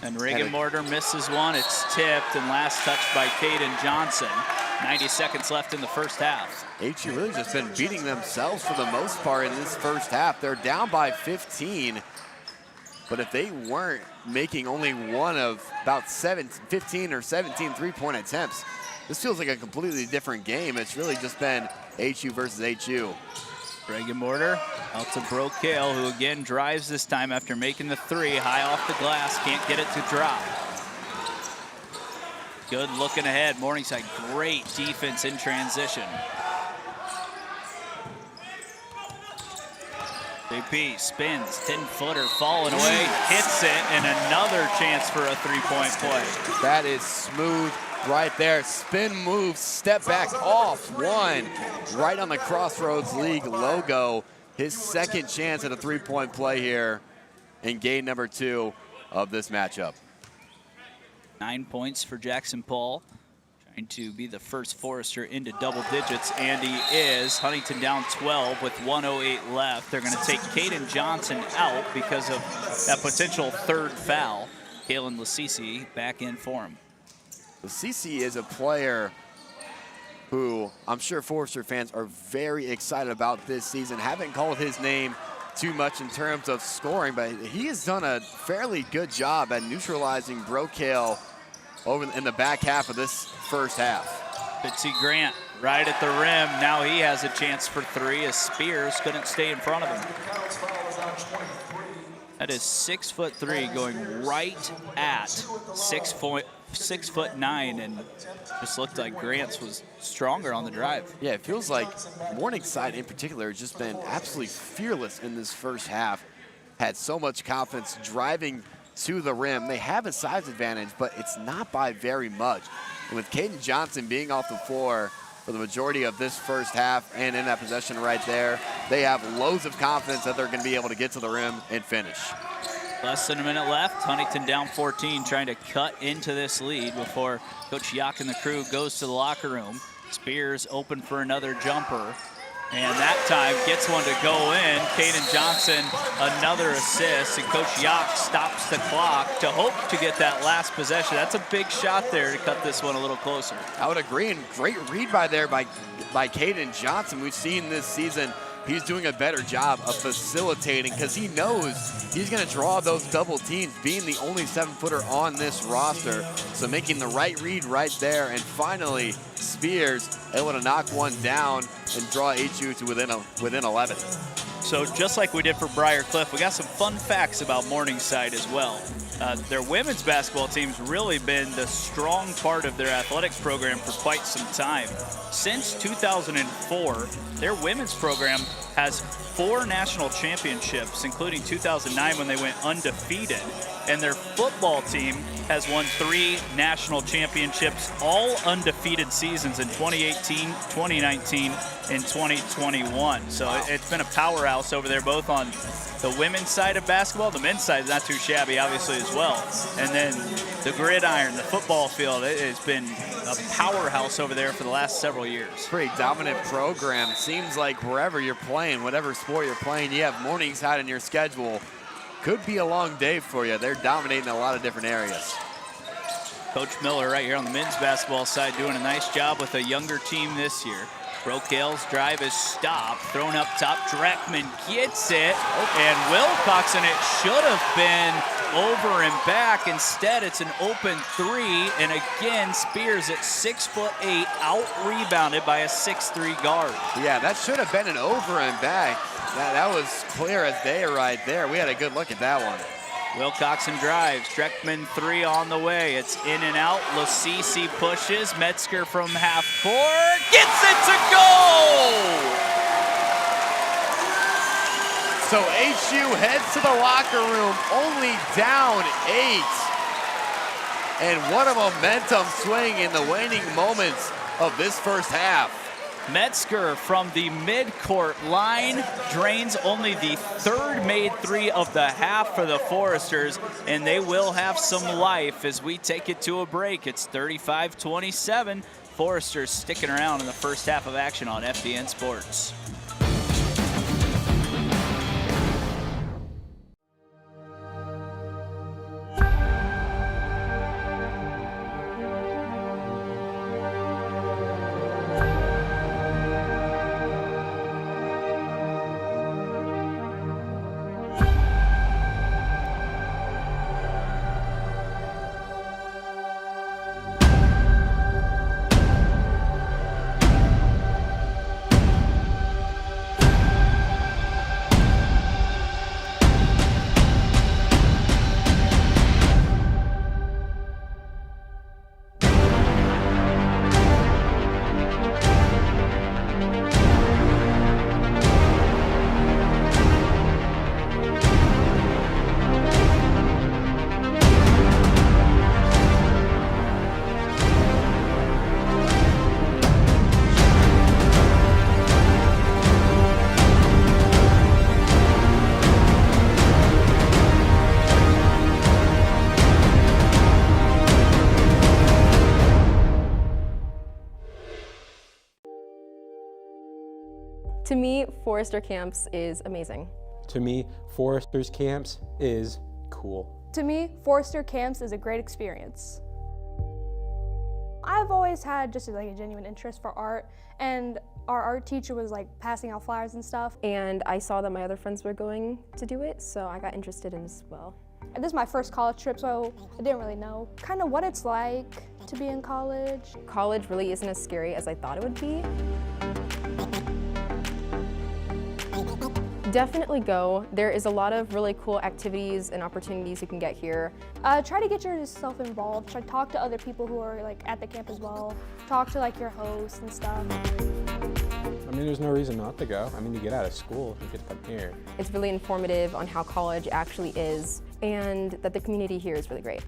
And Reagan Mortar misses one. It's tipped and last touched by Caden Johnson. 90 seconds left in the first half. HU really just been beating themselves for the most part in this first half. They're down by 15. But if they weren't making only one of about 15 or 17 3-point attempts, this feels like a completely different game. It's really just been HU versus HU. Reagan Mortar out to Brokale, who again drives this time after making the 3. High off the glass, can't get it to drop. Good looking ahead. Morningside, great defense in transition. JP spins, 10-footer falling away, hits it, and another chance for a 3-point play. That is smooth right there. Spin move, step back off one, right on the Crossroads League logo. His second chance at a 3-point play here in game number 2 of this matchup. 9 points for Jackson Paul. Trying to be the first Forester into double digits, and he is. Huntington down 12 with 1:08 left. They're going to take Caden Johnson out because of that potential 3rd foul. Kalen Lasisi back in for him. Lasisi is a player who I'm sure Forester fans are very excited about this season. Haven't called his name too much in terms of scoring, but he has done a fairly good job at neutralizing Brokale over in the back half of this first half. Fitzy Grant right at the rim. Now he has a chance for 3 as Spears couldn't stay in front of him. That is 6'3", going right at 6'9", and just looked like Grant's was stronger on the drive. Yeah, it feels like Morningside in particular has just been absolutely fearless in this first half. Had so much confidence driving to the rim. They have a size advantage, but it's not by very much. And with Caden Johnson being off the floor for the majority of this first half and in that possession right there, they have loads of confidence that they're going to be able to get to the rim and finish. Less than a minute left. Huntington down 14, trying to cut into this lead before Coach Yak and the crew goes to the locker room. Spears open for another jumper, and that time gets one to go in. Caden Johnson, another assist, and Coach Yak stops the clock to hope to get that last possession. That's a big shot there to cut this one a little closer. I would agree, and great read by Caden Johnson. We've seen this season he's doing a better job of facilitating because he knows he's going to draw those double teams, being the only 7-footer on this roster. So making the right read right there, and finally Spears able to knock one down and draw HU to within 11. So just like we did for Briar Cliff, we got some fun facts about Morningside as well. Their women's basketball team's really been the strong part of their athletics program for quite some time. Since 2004, their women's program has 4 national championships, including 2009 when they went undefeated. And their football team has won 3 national championships, all undefeated seasons in 2018, 2019, and 2021. So it's been a powerhouse over there, both on the women's side of basketball. The men's side is not too shabby, obviously, as well. And then the gridiron, the football field, it has been a powerhouse over there for the last several years. Pretty dominant program. Seems like wherever you're playing, whatever sport you're playing, you have Morningside in your schedule. Could be a long day for you. They're dominating a lot of different areas. Coach Miller right here on the men's basketball side doing a nice job with a younger team this year. Brokale's drive is stopped, thrown up top. Dreckman gets it, and Wilcox, and it should have been over and back. Instead, it's an open 3, and again, Spears at 6'8", out-rebounded by a 6'3" guard. Yeah, that should have been an over and back. That was clear as day right there. We had a good look at that one. Wilcoxon drives, Dreckman 3 on the way. It's in and out. Lasisi pushes. Metzger from half court gets it to go! So HU heads to the locker room, only down 8. And what a momentum swing in the waning moments of this first half. Metzger from the midcourt line drains only the 3rd made 3 of the half for the Foresters, and they will have some life as we take it to a break. It's 35-27. Foresters sticking around in the first half of action on FBN Sports. Forester Camps is amazing. To me, Forester's Camps is cool. To me, Forester Camps is a great experience. I've always had just like a genuine interest for art, and our art teacher was like passing out flyers and stuff. And I saw that my other friends were going to do it, so I got interested in as well. This is my first college trip, so I didn't really know kind of what it's like to be in college. College really isn't as scary as I thought it would be. Definitely go. There is a lot of really cool activities and opportunities you can get here. Try to get yourself involved. Try to talk to other people who are like at the camp as well. Talk to like your hosts and stuff. I mean, there's no reason not to go. I mean, you get out of school, you get to come here. It's really informative on how college actually is, and that the community here is really great.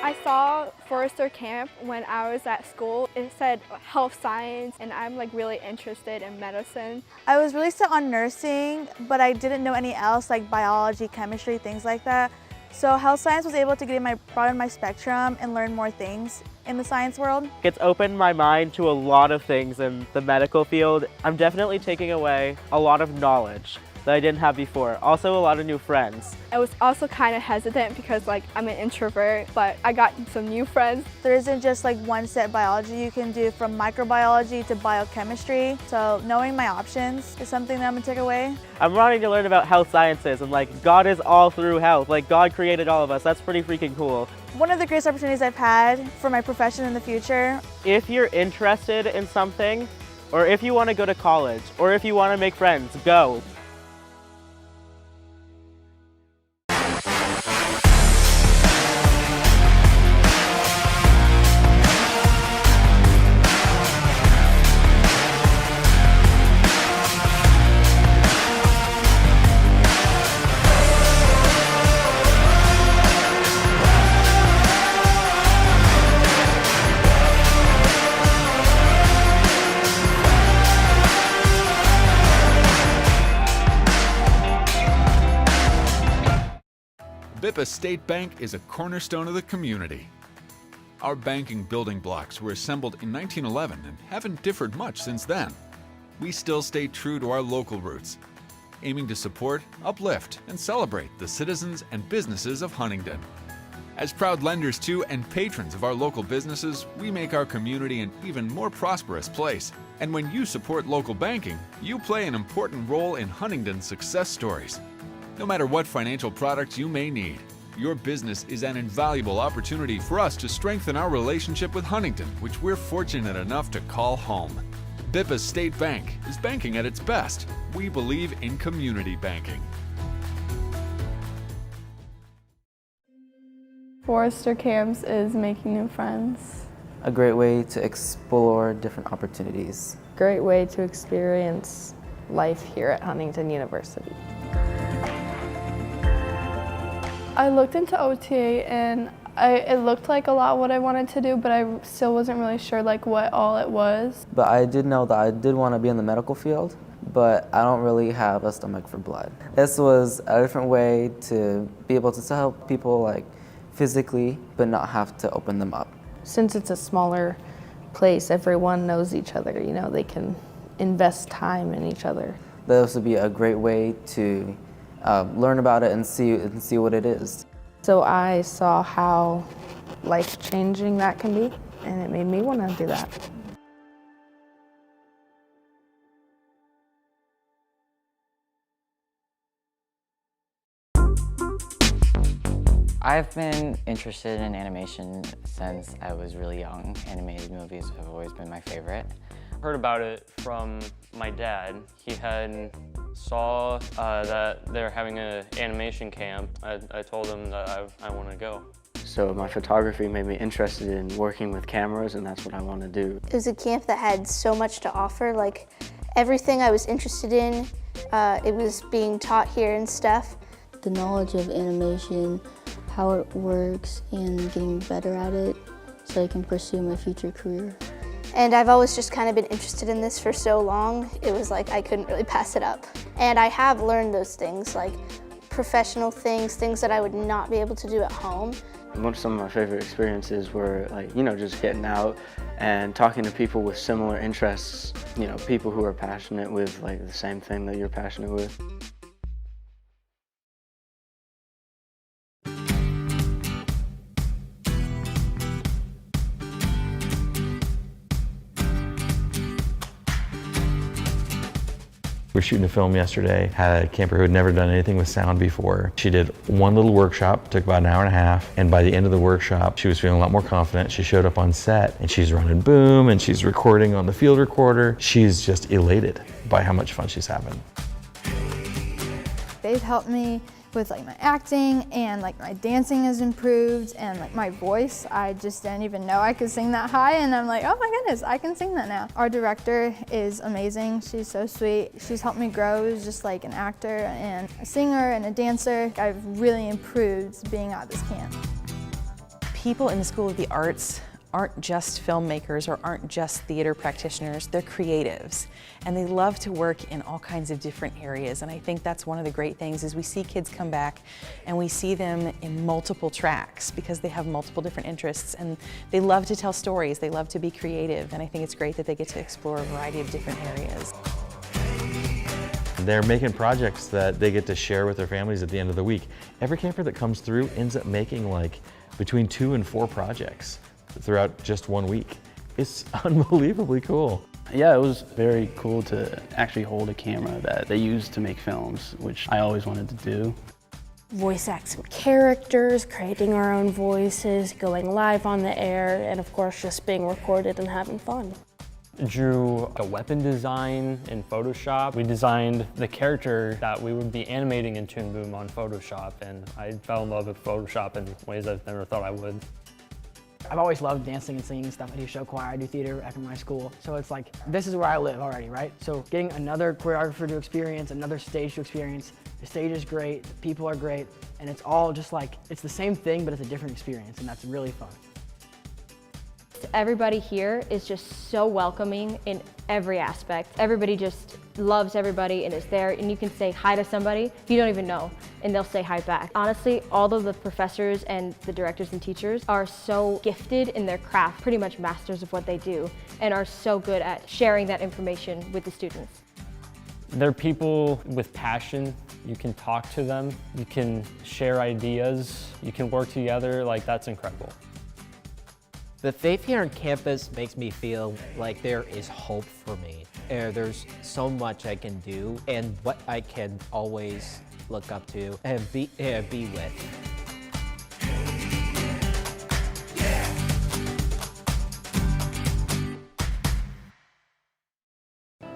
I saw Forester Camp when I was at school. It said health science, and I'm like really interested in medicine. I was really set on nursing, but I didn't know any else like biology, chemistry, things like that. So health science was able to broaden my spectrum and learn more things in the science world. It's opened my mind to a lot of things in the medical field. I'm definitely taking away a lot of knowledge that I didn't have before. Also a lot of new friends. I was also kind of hesitant because like I'm an introvert, but I got some new friends. There isn't just like one set biology you can do, from microbiology to biochemistry. So knowing my options is something that I'm gonna take away. I'm wanting to learn about health sciences, and like God is all through health. Like God created all of us. That's pretty freaking cool. One of the greatest opportunities I've had for my profession in the future. If you're interested in something, or if you want to go to college, or if you want to make friends, go. Bippa State Bank is a cornerstone of the community. Our banking building blocks were assembled in 1911 and haven't differed much since then. We still stay true to our local roots, aiming to support, uplift, and celebrate the citizens and businesses of Huntington. As proud lenders to and patrons of our local businesses, we make our community an even more prosperous place. And when you support local banking, you play an important role in Huntington's success stories. No matter what financial products you may need, your business is an invaluable opportunity for us to strengthen our relationship with Huntington, which we're fortunate enough to call home. Bippa State Bank is banking at its best. We believe in community banking. Forester Camps is making new friends. A great way to explore different opportunities. Great way to experience life here at Huntington University. I looked into OTA and it looked like a lot what I wanted to do, but I still wasn't really sure like what all it was. But I did know that I did want to be in the medical field, but I don't really have a stomach for blood. This was a different way to be able to help people like physically, but not have to open them up. Since it's a smaller place, everyone knows each other, you know, they can invest time in each other. This would be a great way to learn about it and see what it is. So I saw how life-changing that can be, and it made me want to do that. I've been interested in animation since I was really young. Animated movies have always been my favorite. Heard about it from my dad. He had saw that they're having an animation camp. I told him that I want to go. So my photography made me interested in working with cameras, and that's what I want to do. It was a camp that had so much to offer, like everything I was interested in, it was being taught here and stuff. The knowledge of animation, how it works, and getting better at it so I can pursue my future career. And I've always just kind of been interested in this for so long, it was like I couldn't really pass it up. And I have learned those things, like professional things, things that I would not be able to do at home, Some of my favorite experiences were like, just getting out and talking to people with similar interests, people who are passionate with like the same thing that you're passionate with. We were shooting a film yesterday, had a camper who had never done anything with sound before. She did one little workshop, took about an hour and a half, and by the end of the workshop, she was feeling a lot more confident. She showed up on set, and she's running boom, and she's recording on the field recorder. She's just elated by how much fun she's having. They've helped me with like my acting, and like my dancing has improved, and like my voice, I just didn't even know I could sing that high, and I'm like, oh my goodness, I can sing that now. Our director is amazing. She's so sweet. She's helped me grow as just like an actor and a singer and a dancer. I've really improved being at this camp. People in the School of the Arts aren't just filmmakers or aren't just theater practitioners, they're creatives. And they love to work in all kinds of different areas. And I think that's one of the great things is we see kids come back and we see them in multiple tracks because they have multiple different interests and they love to tell stories, they love to be creative. And I think it's great that they get to explore a variety of different areas. They're making projects that they get to share with their families at the end of the week. Every camper that comes through ends up making like between 2 and 4 projects throughout just 1 week. It's unbelievably cool. Yeah, it was very cool to actually hold a camera that they use to make films, which I always wanted to do. Voice act some characters, creating our own voices, going live on the air, and of course just being recorded and having fun. Drew a weapon design in Photoshop. We designed the character that we would be animating in Toon Boom on Photoshop, and I fell in love with Photoshop in ways I've never thought I would. I've always loved dancing and singing stuff. I do show choir, I do theater after my school. So it's like, this is where I live already, right? So getting another choreographer to experience, another stage to experience, the stage is great, the people are great, and it's all just like, it's the same thing, but it's a different experience, and that's really fun. Everybody here is just so welcoming in every aspect. Everybody just loves everybody and is there, and you can say hi to somebody you don't even know and they'll say hi back. Honestly, all of the professors and the directors and teachers are so gifted in their craft, pretty much masters of what they do, and are so good at sharing that information with the students. They're people with passion. You can talk to them, you can share ideas, you can work together, like that's incredible. The faith here on campus makes me feel like there is hope for me. There's so much I can do and what I can always look up to and be with.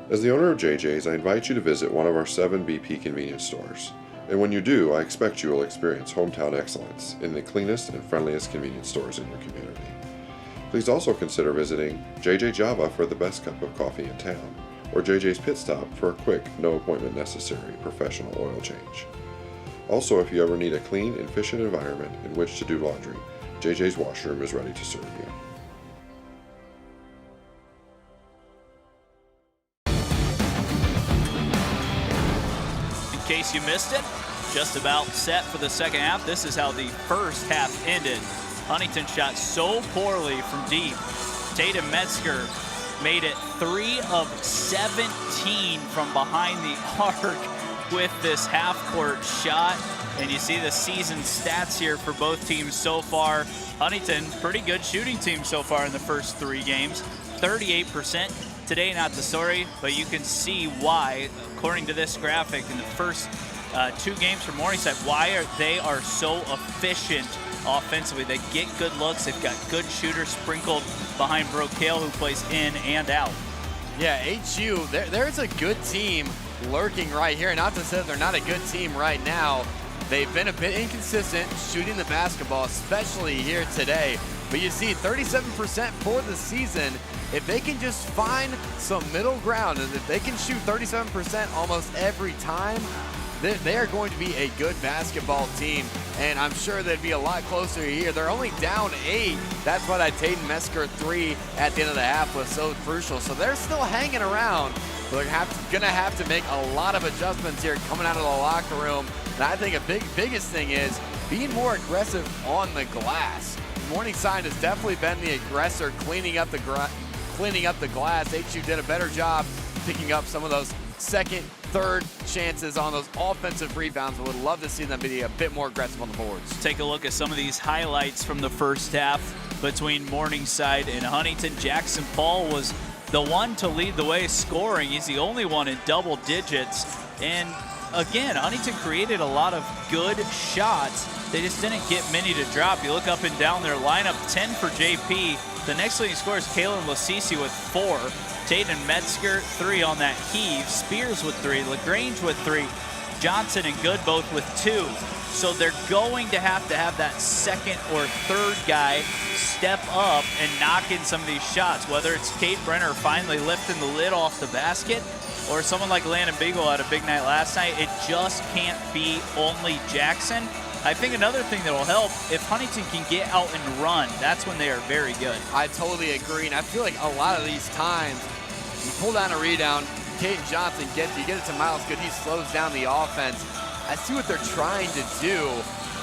As the owner of JJ's, I invite you to visit one of our 7 BP convenience stores. And when you do, I expect you will experience hometown excellence in the cleanest and friendliest convenience stores in your community. Please also consider visiting JJ Java for the best cup of coffee in town, or JJ's Pit Stop for a quick, no appointment necessary professional oil change. Also, if you ever need a clean and efficient environment in which to do laundry, JJ's washroom is ready to serve you. In case you missed it, just about set for the second half. This is how the first half ended. Huntington shot so poorly from deep. Tatum Metzger made it 3 of 17 from behind the arc with this half-court shot. And you see the season stats here for both teams so far. Huntington, pretty good shooting team so far in the first 3 games. 38%. Today, not the story, but you can see why, according to this graphic, in the first 2 games for Morningside, why they are so efficient offensively. They get good looks. They've got good shooters sprinkled behind Brokale, who plays in and out. Yeah, HU, there's a good team lurking right here. Not to say that they're not a good team right now. They've been a bit inconsistent shooting the basketball, especially here today. But you see 37% for the season. If they can just find some middle ground, and if they can shoot 37% almost every time, they are going to be a good basketball team, and I'm sure they'd be a lot closer here. They're only down 8. That's why that Tatum Metzger 3 at the end of the half was so crucial. So they're still hanging around, but they're gonna have to make a lot of adjustments here coming out of the locker room. And I think a biggest thing is being more aggressive on the glass. Morningside has definitely been the aggressor, cleaning up the glass. HU did a better job picking up some of those second, third chances on those offensive rebounds. I would love to see them be a bit more aggressive on the boards. Take a look at some of these highlights from the first half between Morningside and Huntington. Jackson Paul was the one to lead the way scoring. He's the only one in double digits. And again, Huntington created a lot of good shots. They just didn't get many to drop. You look up and down their lineup, 10 for JP. The next leading scorer is Kaylin Lasisi with 4. Taden Metzger, 3 on that heave. Spears with 3. LaGrange with 3. Johnson and Good both with 2. So they're going to have that second or third guy step up and knock in some of these shots, whether it's Kate Brenner finally lifting the lid off the basket or someone like Landon Beagle had a big night last night. It just can't be only Jackson. I think another thing that will help, if Huntington can get out and run, that's when they are very good. I totally agree, and I feel like a lot of these times, you pull down a rebound, Caden Johnson you get it to Miles Good, he slows down the offense. I see what they're trying to do,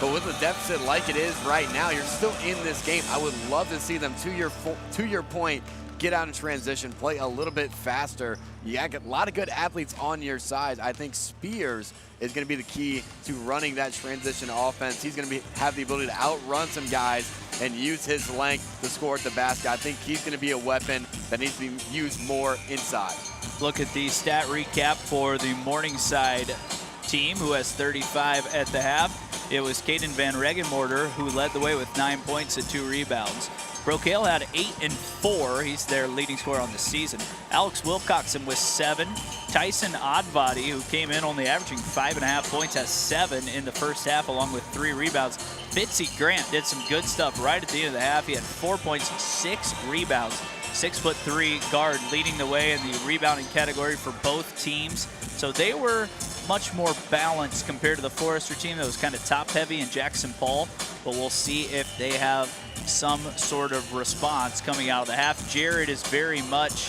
but with the deficit like it is right now, you're still in this game. I would love to see them, to your point, get out in transition, play a little bit faster. You got a lot of good athletes on your side. I think Spears is going to be the key to running that transition offense. He's going to have the ability to outrun some guys and use his length to score at the basket. I think he's going to be a weapon that needs to be used more inside. Look at the stat recap for the Morningside team, who has 35 at the half. It was Caden Van Regenmorter who led the way with 9 points and 2 rebounds. Brocale had 8 and 4. He's their leading scorer on the season. Alex Wilcoxon with 7. Tyson Oddbody, who came in only averaging 5.5 points, has 7 in the first half, along with 3 rebounds. Fitzy Grant did some good stuff right at the end of the half. He had 4 points, 6 rebounds. 6'3" guard leading the way in the rebounding category for both teams. So they were much more balanced compared to the Forester team that was kind of top heavy in Jackson Paul, but we'll see if they have some sort of response coming out of the half. Jared is very much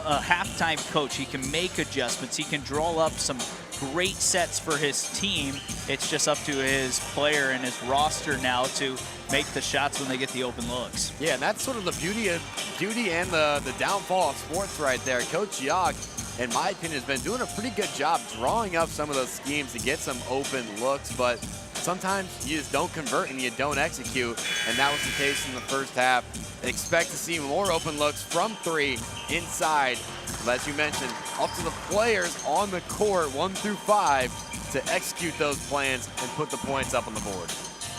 a halftime coach. He can make adjustments. He can draw up some great sets for his team. It's just up to his player and his roster now to make the shots when they get the open looks. Yeah, and that's sort of the beauty and the downfall of sports right there. Coach Yock, in my opinion, has been doing a pretty good job drawing up some of those schemes to get some open looks, but sometimes you just don't convert and you don't execute, and that was the case in the first half. Expect to see more open looks from 3 inside, but as you mentioned, up to the players on the court, 1 through 5, to execute those plans and put the points up on the board.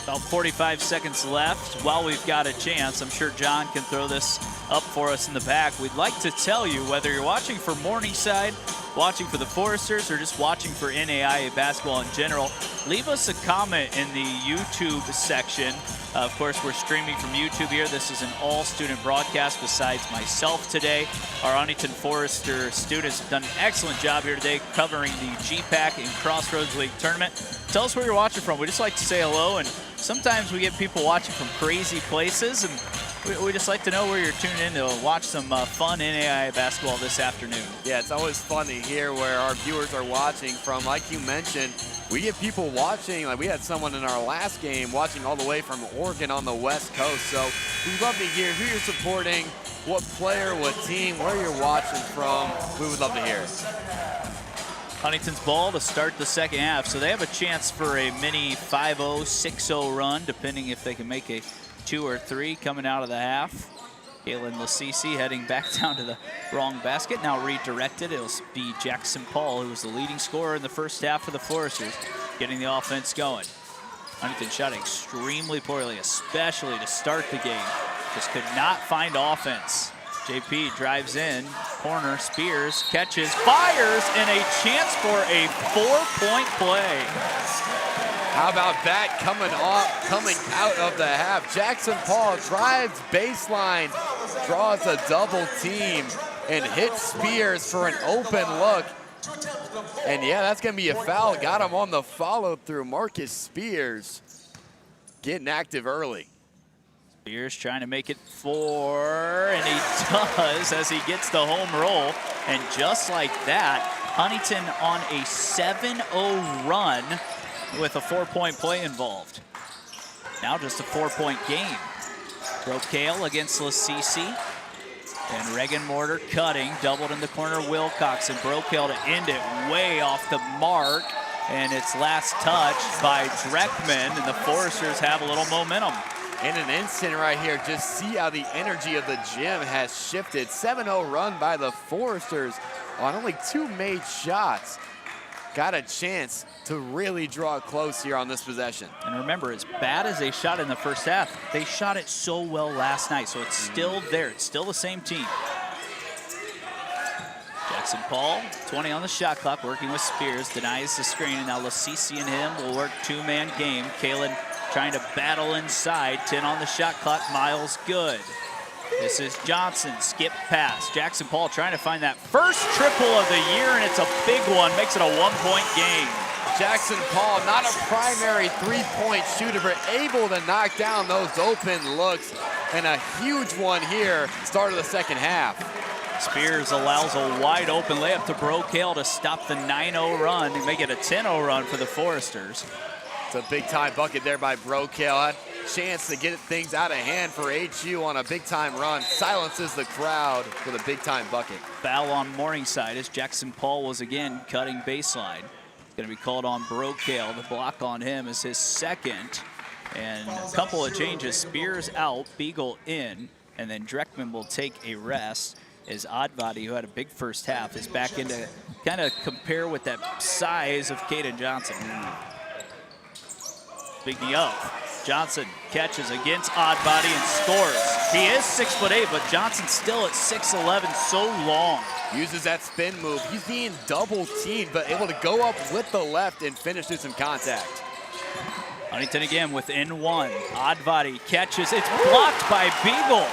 About 45 seconds left while we've got a chance. I'm sure John can throw this up for us in the back. We'd like to tell you, whether you're watching for Morningside, watching for the Foresters, or just watching for NAIA basketball in general, leave us a comment in the YouTube section. Of course, we're streaming from YouTube here. This is an all-student broadcast besides myself today. Our Huntington Forester students have done an excellent job here today covering the GPAC and Crossroads League tournament. Tell us where you're watching from. We just like to say hello, and sometimes we get people watching from crazy places, and we just like to know where you're tuning in to watch some fun NAIA basketball this afternoon. Yeah, it's always fun to hear where our viewers are watching from. Like you mentioned, we get people watching, like we had someone in our last game watching all the way from Oregon on the West Coast. So we'd love to hear who you're supporting, what player, what team, where you're watching from. We would love to hear it. Huntington's ball to start the second half, so they have a chance for a mini 5-0, 6-0 run, depending if they can make a 2 or 3 coming out of the half. Kaylin Lasisi heading back down to the wrong basket. Now redirected. It'll be Jackson Paul, who was the leading scorer in the first half for the Foresters, getting the offense going. Huntington shot extremely poorly, especially to start the game. Just could not find offense. JP drives in, corner, Spears, catches, fires, and a chance for a 4-point play. How about that coming out of the half? Jackson Paul drives baseline, draws a double team, and hits Spears for an open look. And yeah, that's gonna be a foul. Got him on the follow through. Marcus Spears getting active early. Spears trying to make it 4, and he does as he gets the home roll. And just like that, Huntington on a 7-0 run. with a 4-point play involved. Now just a 4-point game. Brocale against LaCece. And Reagan Mortar cutting, doubled in the corner, Wilcoxon. Brocale to end it way off the mark. And it's last touch by Dreckman, and the Foresters have a little momentum. In an instant right here, just see how the energy of the gym has shifted. 7-0 run by the Foresters on only 2 made shots. Got a chance to really draw it close here on this possession. And remember, as bad as they shot in the first half, they shot it so well last night, so it's still there. It's still the same team. Jackson Paul, 20 on the shot clock, working with Spears, denies the screen, and now LaCece and him will work 2-man game. Kalen trying to battle inside, 10 on the shot clock, Miles good. This is Johnson, skip pass. Jackson Paul trying to find that first triple of the year, and it's a big one, makes it a 1-point game. Jackson Paul, not a primary 3-point shooter, but able to knock down those open looks, and a huge one here, start of the second half. Spears allows a wide open layup to Brocale to stop the 9-0 run and make it a 10-0 run for the Foresters. It's a big time bucket there by Brocale. Had a chance to get things out of hand for HU on a big time run. Silences the crowd with a big time bucket. Foul on Morningside as Jackson Paul was again cutting baseline. Going to be called on Brocale. The block on him is his second. And a couple of changes. Spears out, Beagle in, and then Dreckman will take a rest. As Oddbody, who had a big first half, is back in to kind of compare with that size of Caden Johnson. Speaking of, Johnson catches against Oddbody and scores. He is 6'8", but Johnson's still at 6'11", so long. Uses that spin move. He's being double teamed, but able to go up with the left and finish through some contact. Huntington again within 1. Oddbody catches. It's blocked by Beagle.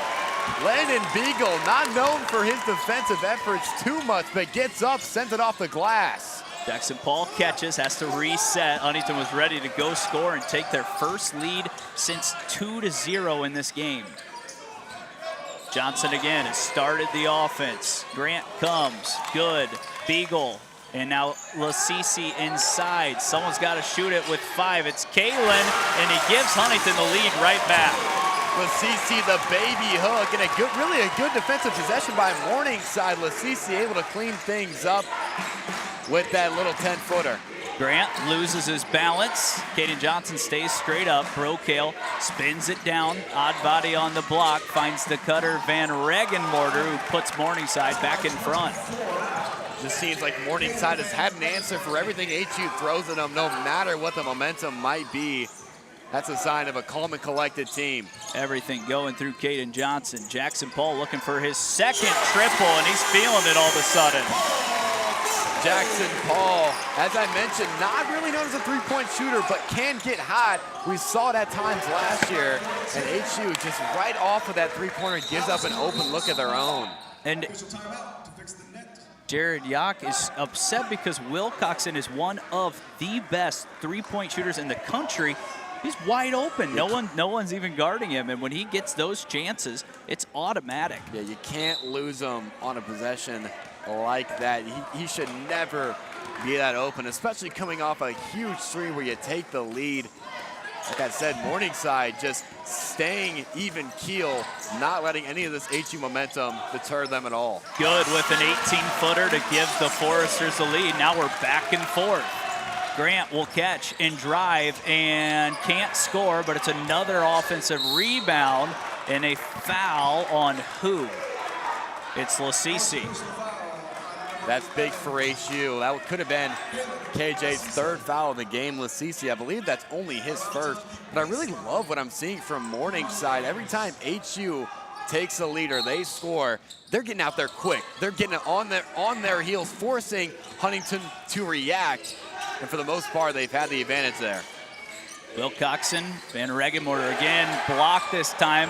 Landon Beagle, not known for his defensive efforts too much, but gets up, sends it off the glass. Jackson Paul catches, has to reset. Huntington was ready to go score and take their first lead since 2-0 in this game. Johnson again has started the offense. Grant comes, good. Beagle, and now LaCece inside. Someone's got to shoot it with 5. It's Kalen, and he gives Huntington the lead right back. LaCece, the baby hook, and really a good defensive possession by Morningside. LaCece able to clean things up with that little 10-footer. Grant loses his balance. Caden Johnson stays straight up. Brocale spins it down. Oddbody on the block, finds the cutter Van Regenmorter, who puts Morningside back in front. Just seems like Morningside has had an answer for everything HU throws at them, no matter what the momentum might be. That's a sign of a calm and collected team. Everything going through Caden Johnson. Jackson Paul looking for his second triple, and he's feeling it all of a sudden. Jackson Paul, as I mentioned, not really known as a 3-point shooter, but can get hot. We saw it at times last year, and HU just right off of that 3-pointer gives up an open look of their own. And Jared Yock is upset because Wilcoxon is one of the best 3-point shooters in the country. He's wide open. No one's even guarding him, and when he gets those chances, it's automatic. Yeah, you can't lose him on a possession like that. He should never be that open, especially coming off a huge three where you take the lead. Like I said, Morningside just staying even keel, not letting any of this HU momentum deter them at all. Good with an 18-footer to give the Foresters the lead. Now we're back and forth. Grant will catch and drive and can't score, but it's another offensive rebound and a foul on who? It's LaCece. That's big for HU. That could have been KJ's 3rd foul of the game. LaCece, I believe that's only his 1st. But I really love what I'm seeing from Morningside. Every time HU takes the lead or they score, they're getting out there quick. They're getting it on their heels, forcing Huntington to react. And for the most part, they've had the advantage there. Wilcoxon, Van Regenmorter again, blocked this time,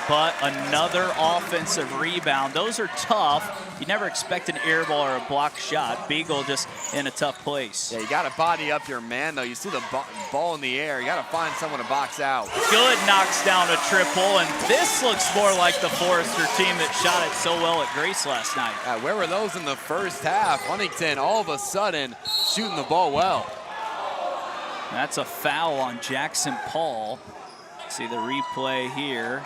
but another offensive rebound. Those are tough. You never expect an air ball or a block shot. Beagle just in a tough place. Yeah, you got to body up your man, though. You see the ball in the air. You got to find someone to box out. Good knocks down a triple, and this looks more like the Forester team that shot it so well at Grace last night. Where were those in the first half? Huntington all of a sudden shooting the ball well. That's a foul on Jackson Paul. See the replay here.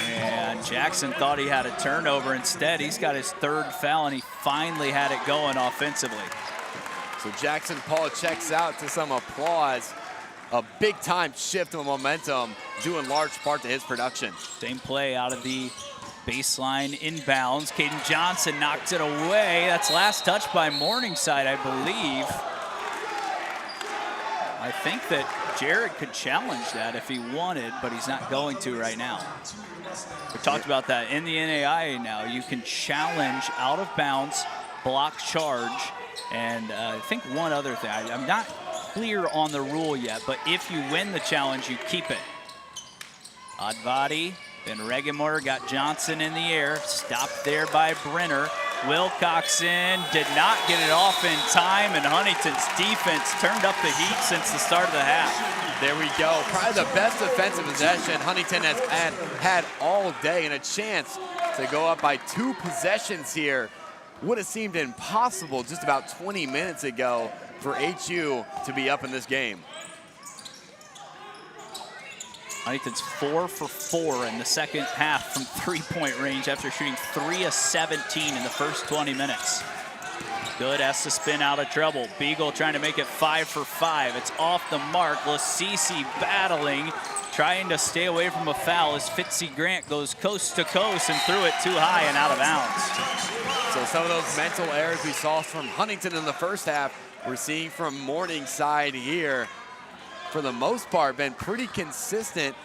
And Jackson thought he had a turnover. Instead, he's got his 3rd foul, and he finally had it going offensively. So Jackson Paul checks out to some applause. A big-time shift of momentum due in large part to his production. Same play out of the baseline inbounds. Caden Johnson knocks it away. That's last touch by Morningside, I believe. I think that Jared could challenge that if he wanted, but he's not going to right now. We talked about that in the NAIA now. You can challenge out of bounds, block charge, and I think one other thing. I'm not clear on the rule yet, but if you win the challenge, you keep it. Advati, then Regenmoyer got Johnson in the air, stopped there by Brenner. Wilcoxon did not get it off in time, and Huntington's defense turned up the heat since the start of the half. There we go. Probably the best defensive possession Huntington has had all day, and a chance to go up by 2 possessions here. Would have seemed impossible just about 20 minutes ago for HU to be up in this game. Huntington's 4 for 4 in the second half from 3-point range after shooting 3 of 17 in the first 20 minutes. Good has to spin out of trouble. Beagle trying to make it 5 for 5. It's off the mark. Lasisi battling, trying to stay away from a foul as Fitzy Grant goes coast to coast and threw it too high and out of bounds. So some of those mental errors we saw from Huntington in the first half, we're seeing from Morningside here. For the most part, been pretty consistent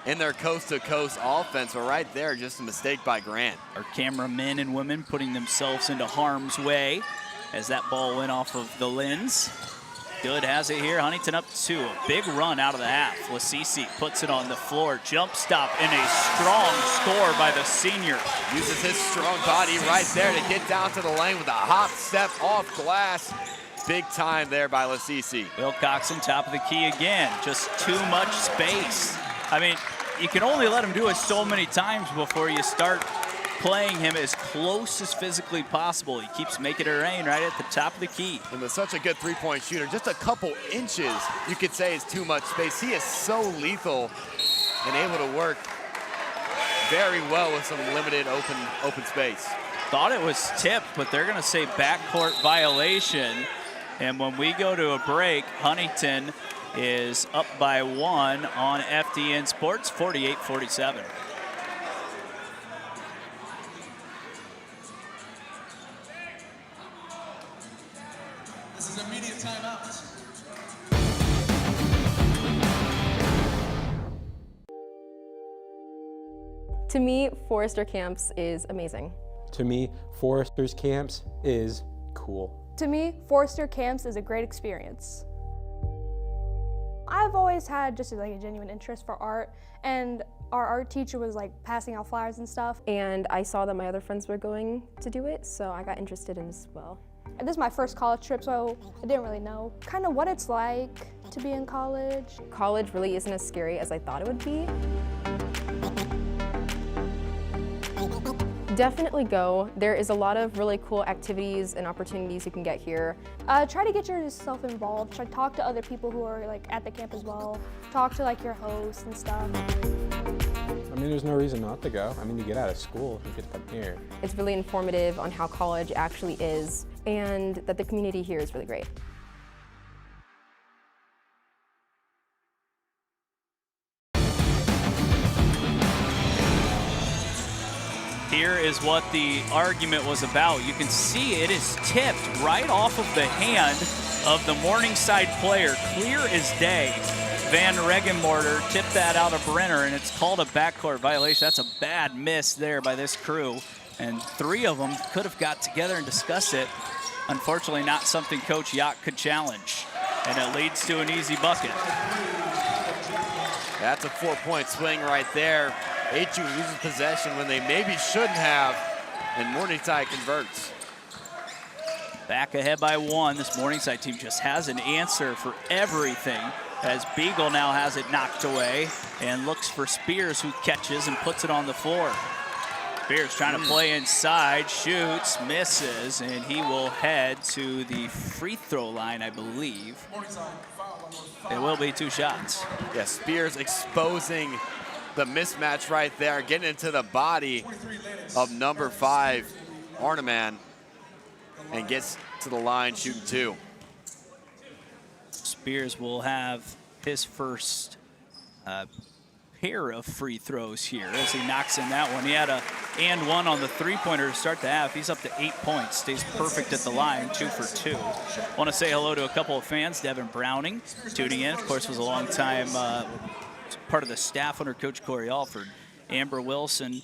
in their coast-to-coast offense, but right there, just a mistake by Grant. Our cameramen and women putting themselves into harm's way as that ball went off of the lens. Good has it here, Huntington up 2. A big run out of the half. Lasisi puts it on the floor, jump stop, and a strong score by the senior. Uses his strong body right there to get down to the lane with a hop step off glass. Big time there by Lasisi. Wilcoxon, top of the key again. Just too much space. I mean, you can only let him do it so many times before you start playing him as close as physically possible. He keeps making it rain right at the top of the key. And with such a good 3-point shooter, just a couple inches, you could say, is too much space. He is so lethal and able to work very well with some limited open space. Thought it was tipped, but they're gonna say backcourt violation. And when we go to a break, Huntington is up by 1 on FDN Sports, 48-47. This is an immediate timeout. To me, Forester Camps is amazing. To me, Forester's Camps is cool. To me, Forester Camps is a great experience. I've always had just like a genuine interest for art, and our art teacher was like passing out flyers and stuff. And I saw that my other friends were going to do it, so I got interested in it as well. And this is my first college trip, so I didn't really know kind of what it's like to be in college. College really isn't as scary as I thought it would be. Definitely go. There is a lot of really cool activities and opportunities you can get here. Try to get yourself involved. Try to talk to other people who are like at the camp as well. Talk to like your hosts and stuff. I mean, there's no reason not to go. I mean, you get out of school, you get to come here. It's really informative on how college actually is, and that the community here is really great. Here is what the argument was about. You can see it is tipped right off of the hand of the Morningside player, clear as day. Van Regenmoyer tipped that out of Brenner, and it's called a backcourt violation. That's a bad miss there by this crew. And 3 of them could have got together and discussed it. Unfortunately, not something Coach Yacht could challenge. And it leads to an easy bucket. That's a 4-point swing right there. HU loses possession when they maybe shouldn't have, and Morningside converts. Back ahead by 1. This Morningside team just has an answer for everything, as Beagle now has it knocked away and looks for Spears, who catches and puts it on the floor. Spears trying to play inside, shoots, misses, and he will head to the free throw line, I believe. It will be 2 shots. Yeah, Spears exposing the mismatch right there, getting into the body of number 5, Arneman, and gets to the line shooting 2. Spears will have his first pair of free throws here as he knocks in that one. He had a and one on the three-pointer to start the half. He's up to 8 points, stays perfect at the line, 2 for 2. Want to say hello to a couple of fans. Devin Browning tuning in, of course, was a long time part of the staff under Coach Corey Alford. Amber Wilson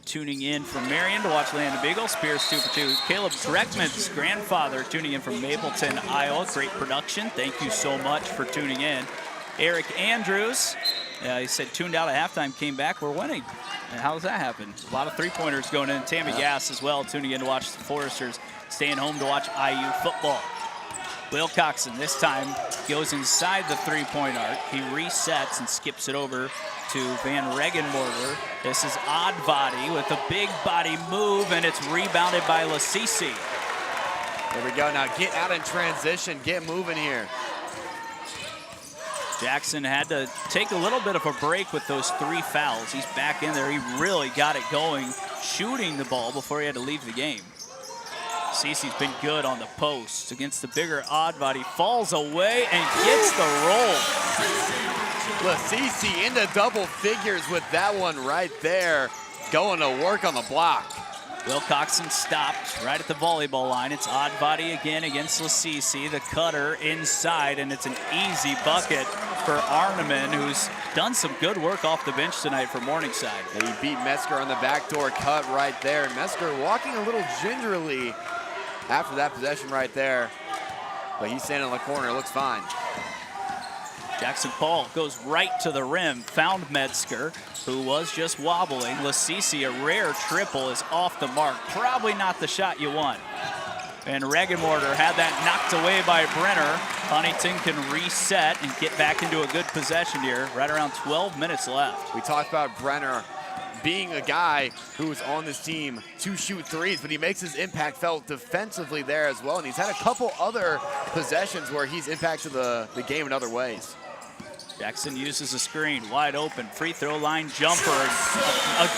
tuning in from Marion to watch Landon Beagle. Spears 2 for 2. Caleb Dreckman's grandfather tuning in from Mapleton, Iowa. Great production. Thank you so much for tuning in. Eric Andrews, he said tuned out at halftime, came back, we're winning. And how does that happen? A lot of three-pointers going in. Tammy Gass as well, tuning in to watch the Foresters, staying home to watch IU football. Will Coxon this time goes inside the three-point arc. He resets and skips it over to Van Regenmorter. This is Odd Body with a big body move, and it's rebounded by Lasisi. There we go. Now get out in transition. Get moving here. Jackson had to take a little bit of a break with those 3 fouls. He's back in there. He really got it going, shooting the ball before he had to leave the game. Cece's been good on the post against the bigger Odd Body. Falls away and gets the roll. Lasisi into double figures with that one right there. Going to work on the block. Will Coxon stopped right at the volleyball line. It's Odd Body again against Lasisi. The cutter inside, and it's an easy bucket for Arneman, who's done some good work off the bench tonight for Morningside. And he beat Mesker on the backdoor cut right there. And Mesker walking a little gingerly after that possession right there. But he's standing in the corner, looks fine. Jackson Paul goes right to the rim, found Metzger, who was just wobbling. Lasisi, a rare triple, is off the mark. Probably not the shot you want. And Regenmorter had that knocked away by Brenner. Huntington can reset and get back into a good possession here. Right around 12 minutes left. We talked about Brenner being a guy who's on this team to shoot threes, but he makes his impact felt defensively there as well. And he's had a couple other possessions where he's impacted the game in other ways. Jackson uses a screen, wide open, free throw line jumper.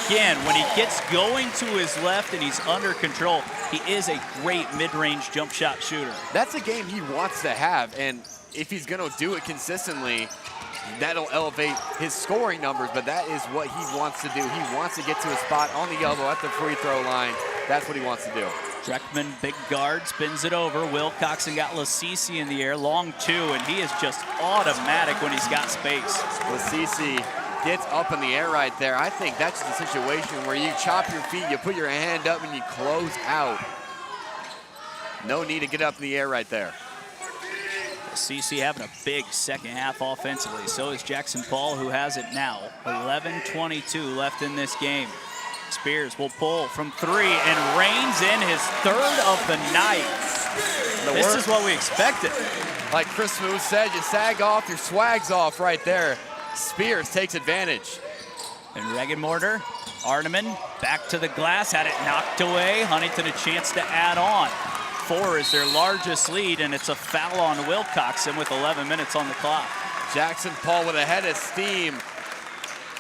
Again, when he gets going to his left and he's under control, he is a great mid-range jump shot shooter. That's a game he wants to have, and if he's gonna do it consistently, that'll elevate his scoring numbers, but that is what he wants to do. He wants to get to a spot on the elbow at the free throw line. That's what he wants to do. Dreckman, big guard, spins it over. Will Coxon got Lasisi in the air, long 2, and he is just automatic when he's got space. Lasisi gets up in the air right there. I think that's the situation where you chop your feet, you put your hand up, and you close out. No need to get up in the air right there. Lasisi having a big second half offensively. So is Jackson Paul, who has it now. 11:22 left in this game. Spears will pull from 3 and reigns in his 3rd of the night. This is what we expected. Like Chris Smooth said, you sag off, your swag's off right there. Spears takes advantage. And Regenmorter, Arneman back to the glass, had it knocked away. Huntington a chance to add on. 4 is their largest lead, and it's a foul on Will Coxon with 11 minutes on the clock. Jackson Paul with a head of steam.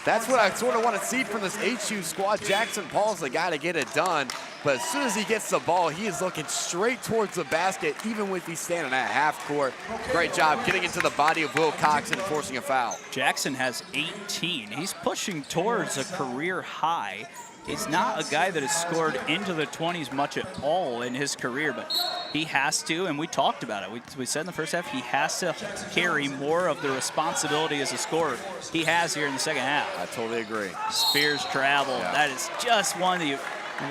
That's what I sort of want to see from this HU squad. Jackson Paul's the guy to get it done, but as soon as he gets the ball, he is looking straight towards the basket, even if he's standing at half court. Great job getting into the body of Will Coxon and forcing a foul. Jackson has 18. He's pushing towards a career high. He's not a guy that has scored into the 20s much at all in his career, but he has to, and we talked about it. We said in the first half, he has to carry more of the responsibility as a scorer. He has here in the second half. I totally agree. Spears travel. Yeah. That is just one that you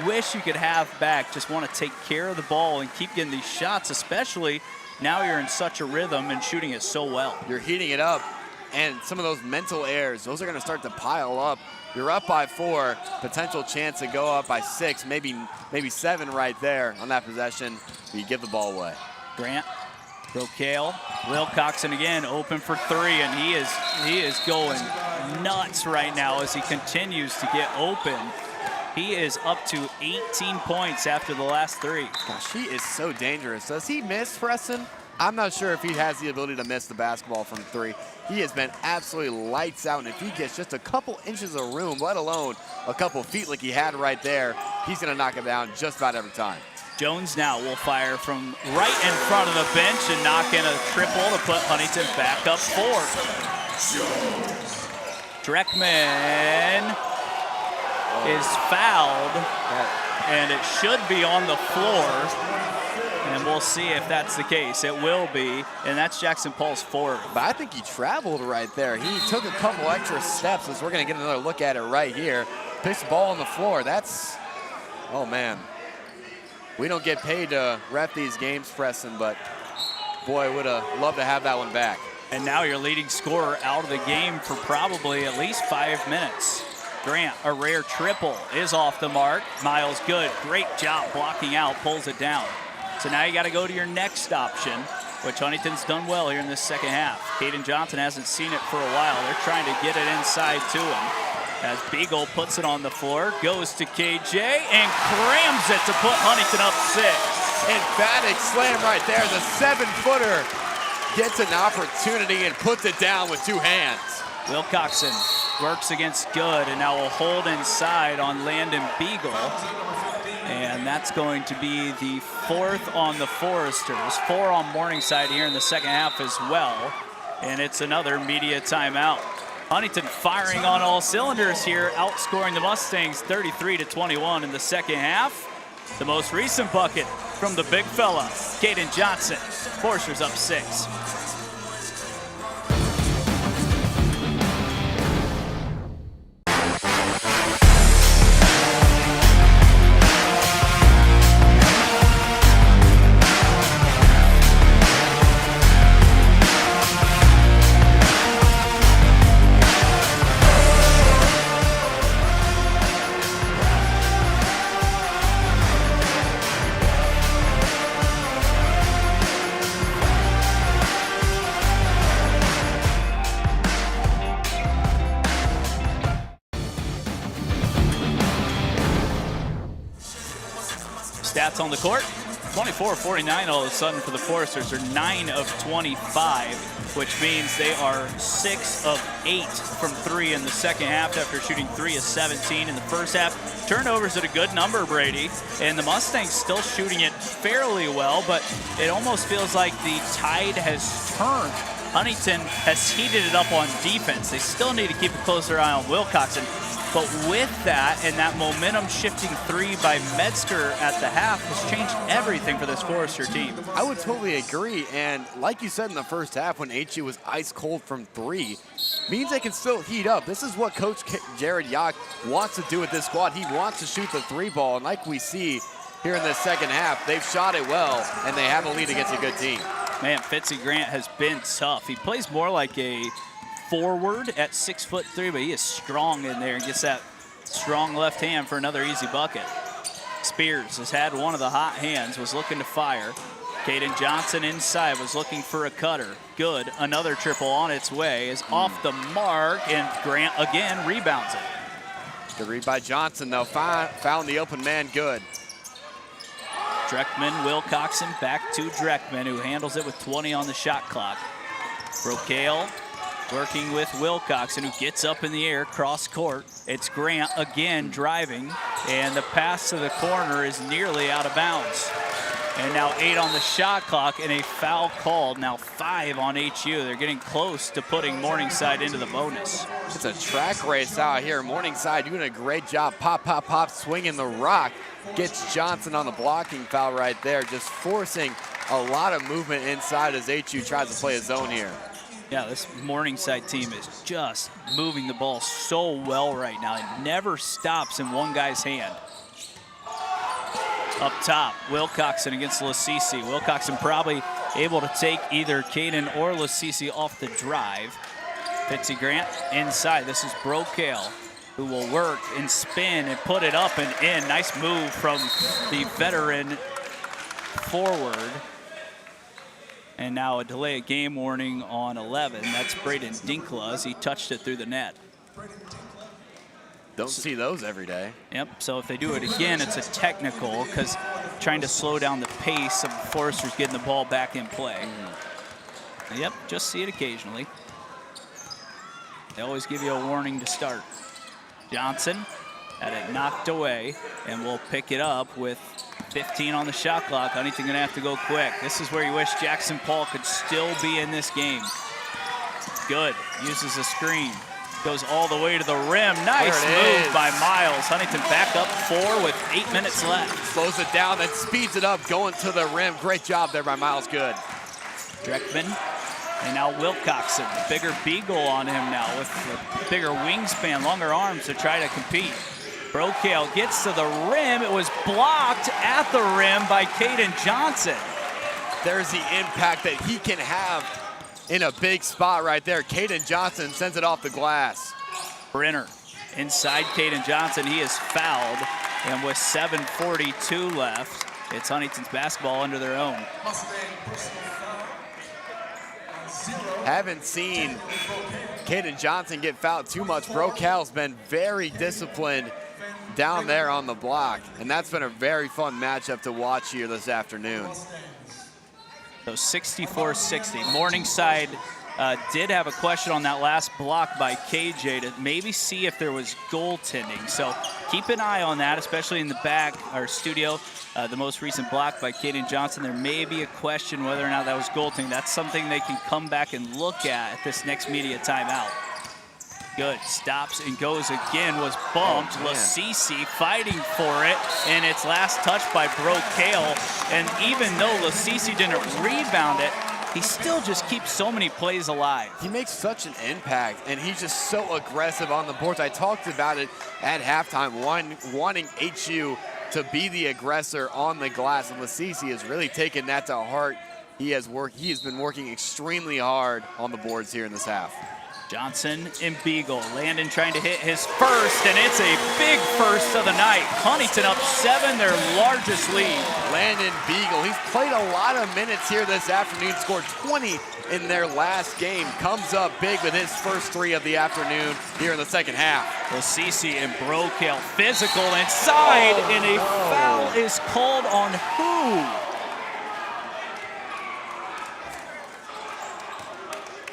wish you could have back. Just want to take care of the ball and keep getting these shots, especially now you're in such a rhythm and shooting it so well. You're heating it up, and some of those mental errors, those are going to start to pile up. You're up by 4, potential chance to go up by 6, maybe 7 right there on that possession. You give the ball away. Grant, Brocale, Will Coxon again, open for 3, and he is going nuts right now as he continues to get open. He is up to 18 points after the last 3. Gosh, he is so dangerous. Does he miss, Preston? I'm not sure if he has the ability to miss the basketball from 3. He has been absolutely lights out, and if he gets just a couple inches of room, let alone a couple feet like he had right there, he's going to knock it down just about every time. Jones now will fire from right in front of the bench and knock in a triple to put Huntington back up 4. Dreckman is fouled, and it should be on the floor. And we'll see if that's the case. It will be, and that's Jackson Paul's 4th. But I think he traveled right there. He took a couple extra steps, as we're going to get another look at it right here. Picks the ball on the floor. That's, oh man. We don't get paid to ref these games, Preston, but boy, would have loved to have that one back. And now your leading scorer out of the game for probably at least 5 minutes. Grant, a rare triple, is off the mark. Miles good, great job blocking out, pulls it down. So now you got to go to your next option, which Huntington's done well here in this second half. Caden Johnson hasn't seen it for a while. They're trying to get it inside to him. As Beagle puts it on the floor, goes to KJ and crams it to put Huntington up 6. Emphatic slam right there. The 7-footer gets an opportunity and puts it down with 2 hands. Wilcoxon works against Good and now will hold inside on Landon Beagle. And that's going to be the 4th on the Foresters. 4 on Morningside here in the second half as well. And it's another media timeout. Huntington firing on all cylinders here, outscoring the Mustangs 33-21 in the second half. The most recent bucket from the big fella, Caden Johnson. Foresters up 6. Stats on the court, 24-49 all of a sudden for the Foresters. Are 9 of 25, which means they are 6 of 8 from 3 in the second half after shooting 3 of 17 in the first half. Turnovers at a good number, Brady, and the Mustangs still shooting it fairly well, but it almost feels like the tide has turned. Huntington has heated it up on defense. They still need to keep a closer eye on Wilcoxon. But with that and that momentum shifting 3 by Metzger at the half has changed everything for this Forester team. I would totally agree. And like you said in the first half, when HU was ice cold from 3, means they can still heat up. This is what Coach Jared Yock wants to do with this squad. He wants to shoot the 3 ball. And like we see here in the second half, they've shot it well and they have a lead against a good team. Man, Fitzy Grant has been tough. He plays more like a forward at 6'3", but he is strong in there and gets that strong left hand for another easy bucket. Spears has had one of the hot hands, was looking to fire. Caden Johnson inside was looking for a cutter. Good, another triple on its way, is off the mark, and Grant again rebounds it. Good read by Johnson though, found the open man good. Dreckman, Wilcoxon, back to Dreckman, who handles it with 20 on the shot clock. Brocale working with Wilcoxon, who gets up in the air, cross court. It's Grant again driving, and the pass to the corner is nearly out of bounds. And now 8 on the shot clock and a foul called. Now 5 on HU. They're getting close to putting Morningside into the bonus. It's a track race out here. Morningside doing a great job. Pop, pop, pop, swinging the rock. Gets Johnson on the blocking foul right there, just forcing a lot of movement inside as HU tries to play a zone here. Yeah, this Morningside team is just moving the ball so well right now. It never stops in one guy's hand. Up top, Wilcoxon against Lasisi. Wilcoxon probably able to take either Caden or Lasisi off the drive. Fitzy Grant inside. This is Brocale, who will work and spin and put it up and in. Nice move from the veteran forward. And now a delay of game warning on 11. That's Braden Dinkla as he touched it through the net. Don't see those every day. Yep, so if they do it again, it's a technical because trying to slow down the pace of the Foresters getting the ball back in play. Yep, just see it occasionally. They always give you a warning to start. Johnson had it knocked away, and we'll pick it up with 15 on the shot clock. Huntington gonna have to go quick. This is where you wish Jackson Paul could still be in this game. Good, uses a screen. Goes all the way to the rim. Nice move by Miles. Huntington back up 4 with 8 minutes left. Slows it down, then speeds it up, going to the rim. Great job there by Miles. Good. Dreckman, and now Wilcoxon. Bigger Beagle on him now with a bigger wingspan, longer arms to try to compete. Brokale gets to the rim. It was blocked at the rim by Caden Johnson. There's the impact that he can have in a big spot right there. Caden Johnson sends it off the glass. Brenner inside Caden Johnson. He is fouled, and with 7:42 left, it's Huntington's basketball under their own. Haven't seen Caden Johnson get fouled too much. Brokale's been very disciplined down there on the block, and that's been a very fun matchup to watch here this afternoon. So 64-60. Morningside did have a question on that last block by KJ to maybe see if there was goaltending. So keep an eye on that, especially in the back, our studio. The most recent block by Caden Johnson. There may be a question whether or not that was goaltending. That's something they can come back and look at this next media timeout. Good, stops and goes again, was bumped. Lasisi fighting for it, and it's last touched by Brokale. And even though Lasisi didn't rebound it, he still just keeps so many plays alive. He makes such an impact, and he's just so aggressive on the boards. I talked about it at halftime, wanting HU to be the aggressor on the glass, and Lasisi has really taken that to heart. He has been working extremely hard on the boards here in this half. Johnson and Beagle. Landon trying to hit his first, and it's a big first of the night. Huntington up 7, their largest lead. Landon Beagle, he's played a lot of minutes here this afternoon, scored 20 in their last game. Comes up big with his first 3 of the afternoon here in the second half. Lasisi and Brokale physical inside, and a foul is called on who?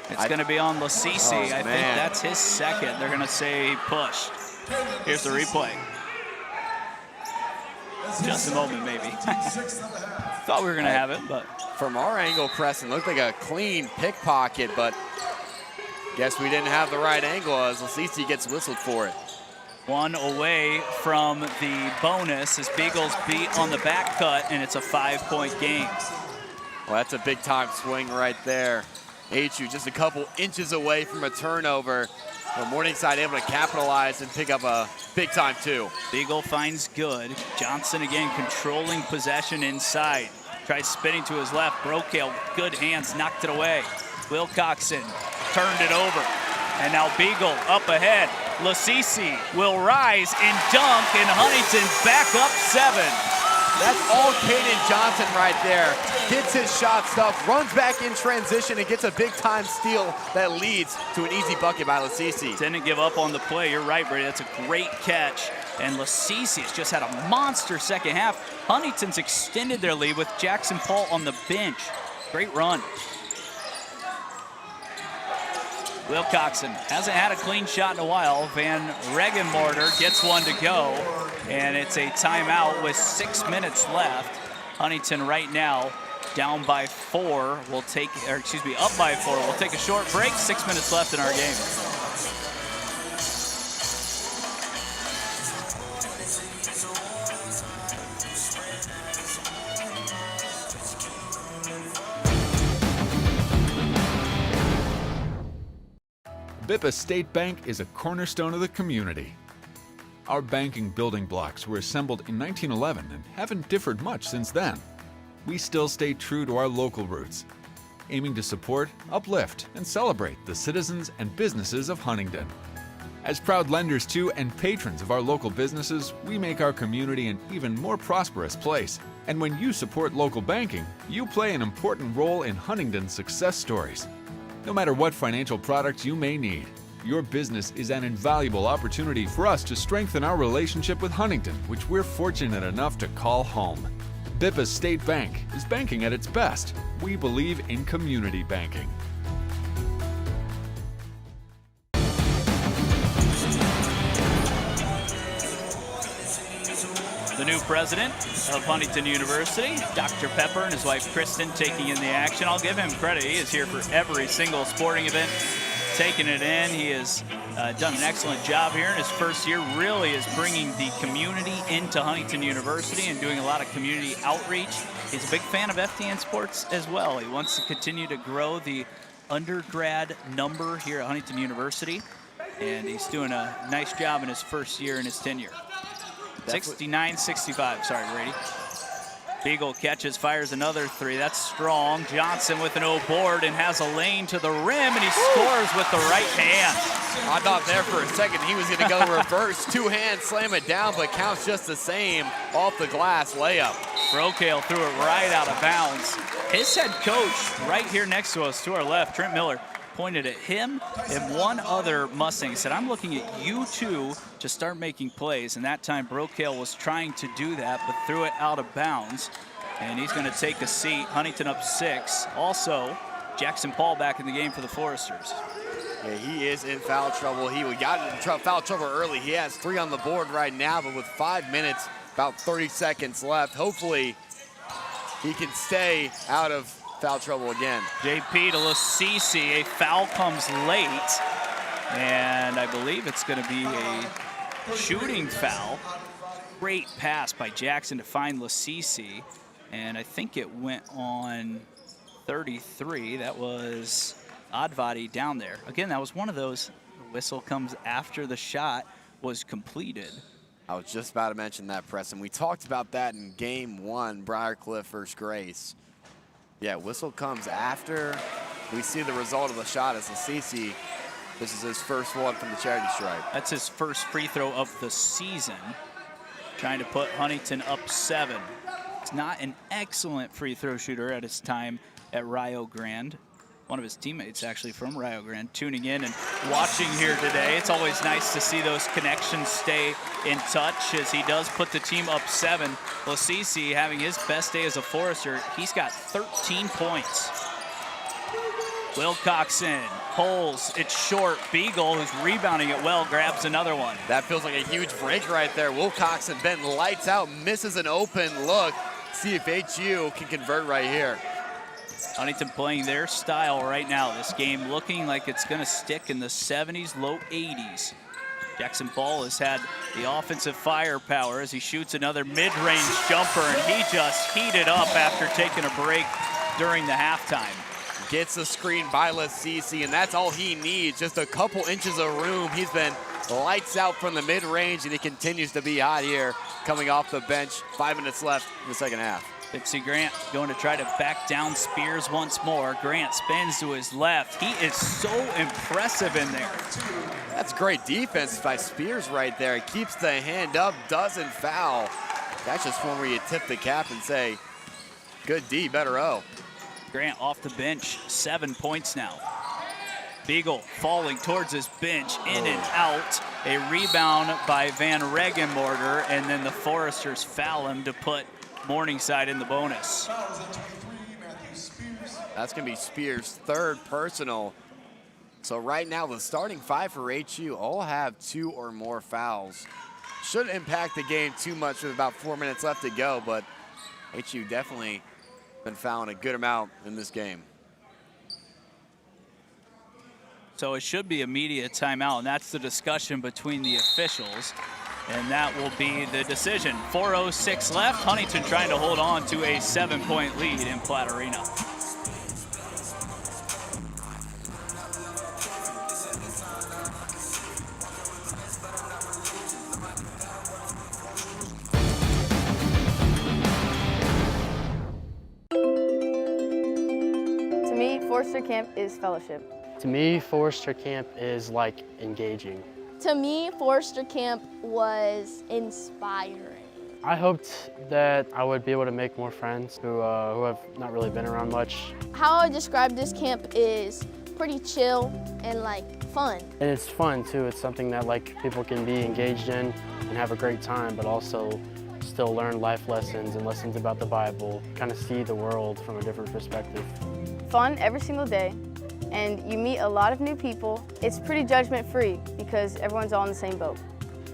It's going to be on Lasisi. I think that's his second. They're going to say push. Here's the replay. Just a moment, maybe. Thought we were going to have it, but. From our angle, Preston, looked like a clean pickpocket, but guess we didn't have the right angle as Lasisi gets whistled for it. 1 away from the bonus as Beagles beat on the back cut, and it's a 5-point game. Well, that's a big time swing right there. HU just a couple inches away from a turnover. But Morningside able to capitalize and pick up a big time 2. Beagle finds good. Johnson again controlling possession inside. Tries spinning to his left. Brokale, good hands, knocked it away. Wilcoxon turned it over. And now Beagle up ahead. Lasisi will rise and dunk, and Huntington back up 7. That's all Caden Johnson right there. Gets his shot stuff, runs back in transition, and gets a big-time steal that leads to an easy bucket by Lasisi. Didn't give up on the play. You're right, Brady. That's a great catch. And Lasisi has just had a monster second half. Huntington's extended their lead with Jackson Paul on the bench. Great run. Wilcoxon hasn't had a clean shot in a while. Van Regenmorter gets one to go, and it's a timeout with 6 minutes left. Huntington right now down by 4. We'll take, or excuse me, up by 4. We'll take a short break. 6 minutes left in our game. Bippa State Bank is a cornerstone of the community. Our banking building blocks were assembled in 1911 and haven't differed much since then. We still stay true to our local roots, aiming to support, uplift, and celebrate the citizens and businesses of Huntington. As proud lenders to and patrons of our local businesses, we make our community an even more prosperous place. And when you support local banking, you play an important role in Huntington's success stories. No matter what financial products you may need, Your business is an invaluable opportunity for us to strengthen our relationship with Huntington, which we're fortunate enough to call home. Bippa State Bank is banking at its best. We believe in community banking. The new president of Huntington University, Dr. Pepper, and his wife Kristen taking in the action. I'll give him credit. He is here for every single sporting event, taking it in. He has done an excellent job here in his first year. Really is bringing the community into Huntington University and doing a lot of community outreach. He's a big fan of FTN sports as well. He wants to continue to grow the undergrad number here at Huntington University, and he's doing a nice job in his first year in his tenure. 69-65, sorry, Brady. Beagle catches, fires another three. That's strong. Johnson with an O board and has a lane to the rim, and he scores with the right hand. I thought there for a second he was going to go reverse, two-hand slam it down, but counts just the same off the glass layup. Brokale threw it right out of bounds. His head coach right here next to us, to our left, Trent Miller, pointed at him and one other Mustang. He said, I'm looking at you two to start making plays. And that time Brokale was trying to do that, but threw it out of bounds. And he's going to take a seat. Huntington up 6. Also, Jackson Paul back in the game for the Foresters. Yeah, he is in foul trouble. He got in foul trouble early. He has 3 on the board right now, but with 5 minutes, about 30 seconds left, hopefully he can stay out of foul trouble again. JP to Lasisi, a foul comes late, and I believe it's going to be a shooting foul. Great pass by Jackson to find Lasisi, and I think it went on 33. That was Advati down there. Again, that was one of those, the whistle comes after the shot was completed. I was just about to mention that, Preston. We talked about that in game 1, Briarcliff versus Grace. Yeah, whistle comes after we see the result of the shot as Lasisi. This is his first one from the charity stripe. That's his first free throw of the season. Trying to put Huntington up 7. It's not an excellent free throw shooter at his time at Rio Grande. One of his teammates actually from Rio Grande tuning in and watching here today. It's always nice to see those connections stay in touch as he does put the team up 7. Lasisi having his best day as a Forester. He's got 13 points. Wilcoxon pulls, it's short. Beagle, who's rebounding it well, grabs another one. That feels like a huge break right there. Wilcoxon then lights out, misses an open look. See if HU can convert right here. Huntington playing their style right now. This game looking like it's going to stick in the 70s, low 80s. Jackson Ball has had the offensive firepower as he shoots another mid-range jumper, and he just heated up after taking a break during the halftime. Gets the screen by Lasisi, and that's all he needs. Just a couple inches of room. He's been lights out from the mid-range, and he continues to be hot here coming off the bench. 5 minutes left in the second half. Dipsy Grant going to try to back down Spears once more. Grant spins to his left. He is so impressive in there. That's great defense by Spears right there. He keeps the hand up, doesn't foul. That's just one where you tip the cap and say, good D, better O. Grant off the bench, 7 points now. Beagle falling towards his bench, in and out. A rebound by Van Regenmorter, and then the Foresters foul him to put Morningside in the bonus. That's going to be Spears' 3rd personal. So right now, the starting 5 for HU all have 2 or more fouls. Shouldn't impact the game too much with about 4 minutes left to go, but HU definitely been fouling a good amount in this game. So it should be immediate timeout, and that's the discussion between the officials. And that will be the decision. 4:06 left. Huntington trying to hold on to a 7-point lead in Platte Arena. To me, Forester Camp is fellowship. To me, Forester Camp is like engaging. To me, Forester Camp was inspiring. I hoped that I would be able to make more friends who have not really been around much. How I describe this camp is pretty chill and like fun. And it's fun too. It's something that like people can be engaged in and have a great time, but also still learn life lessons and lessons about the Bible, kind of see the world from a different perspective. Fun every single day, and you meet a lot of new people. It's pretty judgment-free because everyone's all in the same boat.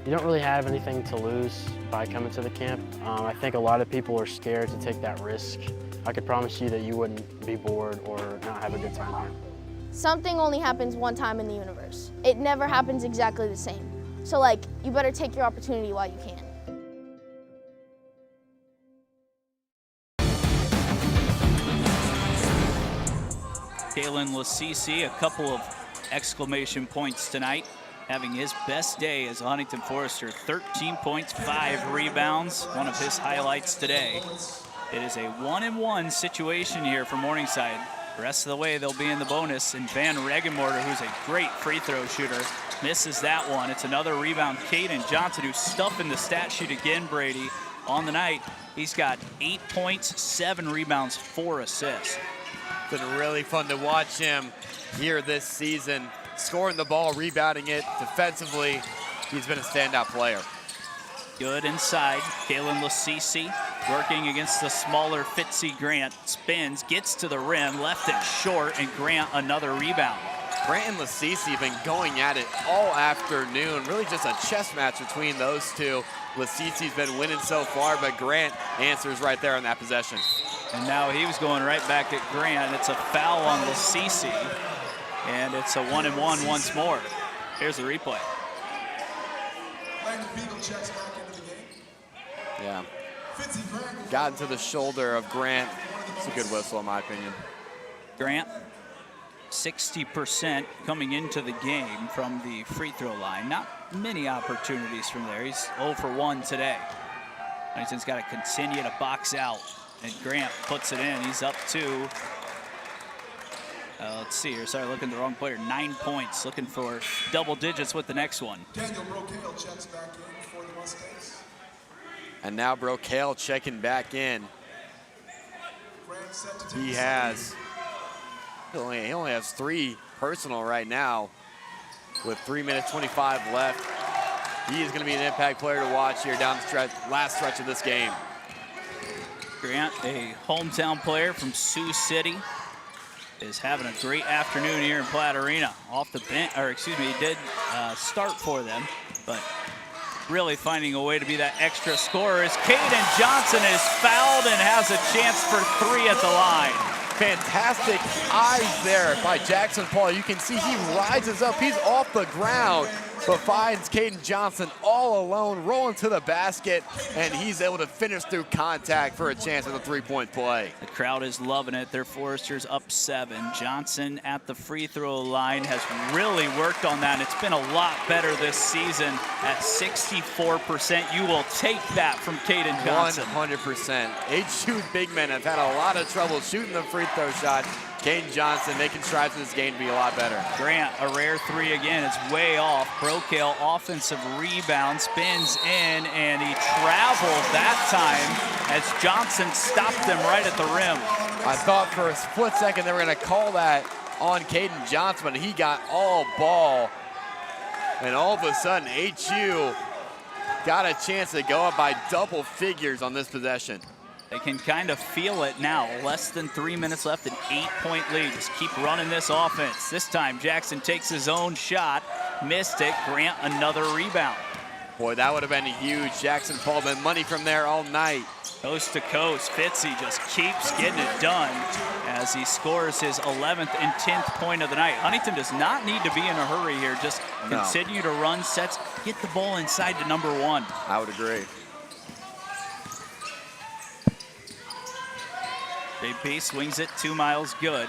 You don't really have anything to lose by coming to the camp. I think a lot of people are scared to take that risk. I could promise you that you wouldn't be bored or not have a good time here. Something only happens one time in the universe. It never happens exactly the same. So like, you better take your opportunity while you can. Kalen Lasisi, a couple of exclamation points tonight, having his best day as a Huntington Forester. 13 points, 5 rebounds, one of his highlights today. It is a 1-and-1 situation here for Morningside. The rest of the way, they'll be in the bonus, and Van Regenmorter, who's a great free throw shooter, misses that one. It's another rebound. Caden Johnson, who's stuffing the stat sheet again, Brady, on the night. He's got 8 points, 7 rebounds, 4 assists. It's been really fun to watch him here this season, scoring the ball, rebounding it defensively. He's been a standout player. Good inside. Kalen Lasisi working against the smaller Fitzy Grant. Spins, gets to the rim, left it short, and Grant another rebound. Grant and Lasisi have been going at it all afternoon. Really just a chess match between those two. Lasisi's been winning so far, but Grant answers right there on that possession. And now he was going right back at Grant. It's a foul on Lasisi, and it's a 1-and-1 once more. Here's the replay. Yeah. Got into the shoulder of Grant. It's a good whistle in my opinion. Grant, 60% coming into the game from the free throw line. Not many opportunities from there. He's 0 for 1 today. Huntington's got to continue to box out, and Grant puts it in. He's up to, let's see here, sorry, looking at the wrong player. 9 points, looking for double digits with the next one. Daniel Brocale checks back in for the Mustangs. And now Brocale checking back in. He only has 3 personal right now with 3 minutes 25 left. He is going to be an impact player to watch here down the stretch, last stretch of this game. Grant, a hometown player from Sioux City, is having a great afternoon here in Platt Arena. Off the bench, or excuse me, he did start for them, but really finding a way to be that extra scorer as Caden Johnson is fouled and has a chance for 3 at the line. Fantastic eyes there by Jackson Paul. You can see he rises up. He's off the ground, but finds Caden Johnson all alone, rolling to the basket, and he's able to finish through contact for a chance at the 3-point play. The crowd is loving it. Their Foresters up 7. Johnson at the free throw line has really worked on that. It's been a lot better this season at 64%. You will take that from Caden Johnson. 100%. HU big men have had a lot of trouble shooting the free throw shot. Caden Johnson making strides in this game to be a lot better. Grant, a rare 3 again. It's way off. Brocale, offensive rebound, spins in, and he traveled that time as Johnson stopped him right at the rim. I thought for a split second they were going to call that on Caden Johnson, but he got all ball. And all of a sudden, HU got a chance to go up by double figures on this possession. They can kind of feel it now. Less than 3 minutes left, an 8-point lead. Just keep running this offense. This time, Jackson takes his own shot. Missed it. Grant, another rebound. Boy, that would have been huge. Jackson Paul been money from there all night. Coast to coast, Fitzy just keeps getting it done as he scores his 11th and 10th point of the night. Huntington does not need to be in a hurry here. Just continue to run sets, get the ball inside to number 1. I would agree. JP swings it 2 miles, good.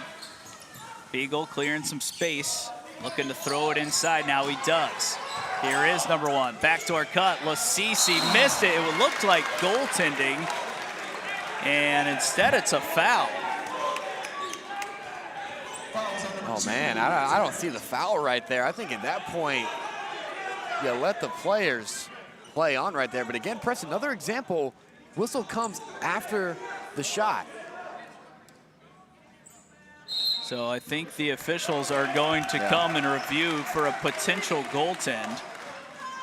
Beagle clearing some space, looking to throw it inside. Now he does. Here is number 1. Backdoor cut. Lasisi missed it. It looked like goaltending, and instead it's a foul. Oh man, I don't see the foul right there. I think at that point, you let the players play on right there. But again, Preston, another example, whistle comes after the shot. So I think the officials are going to come and review for a potential goaltend.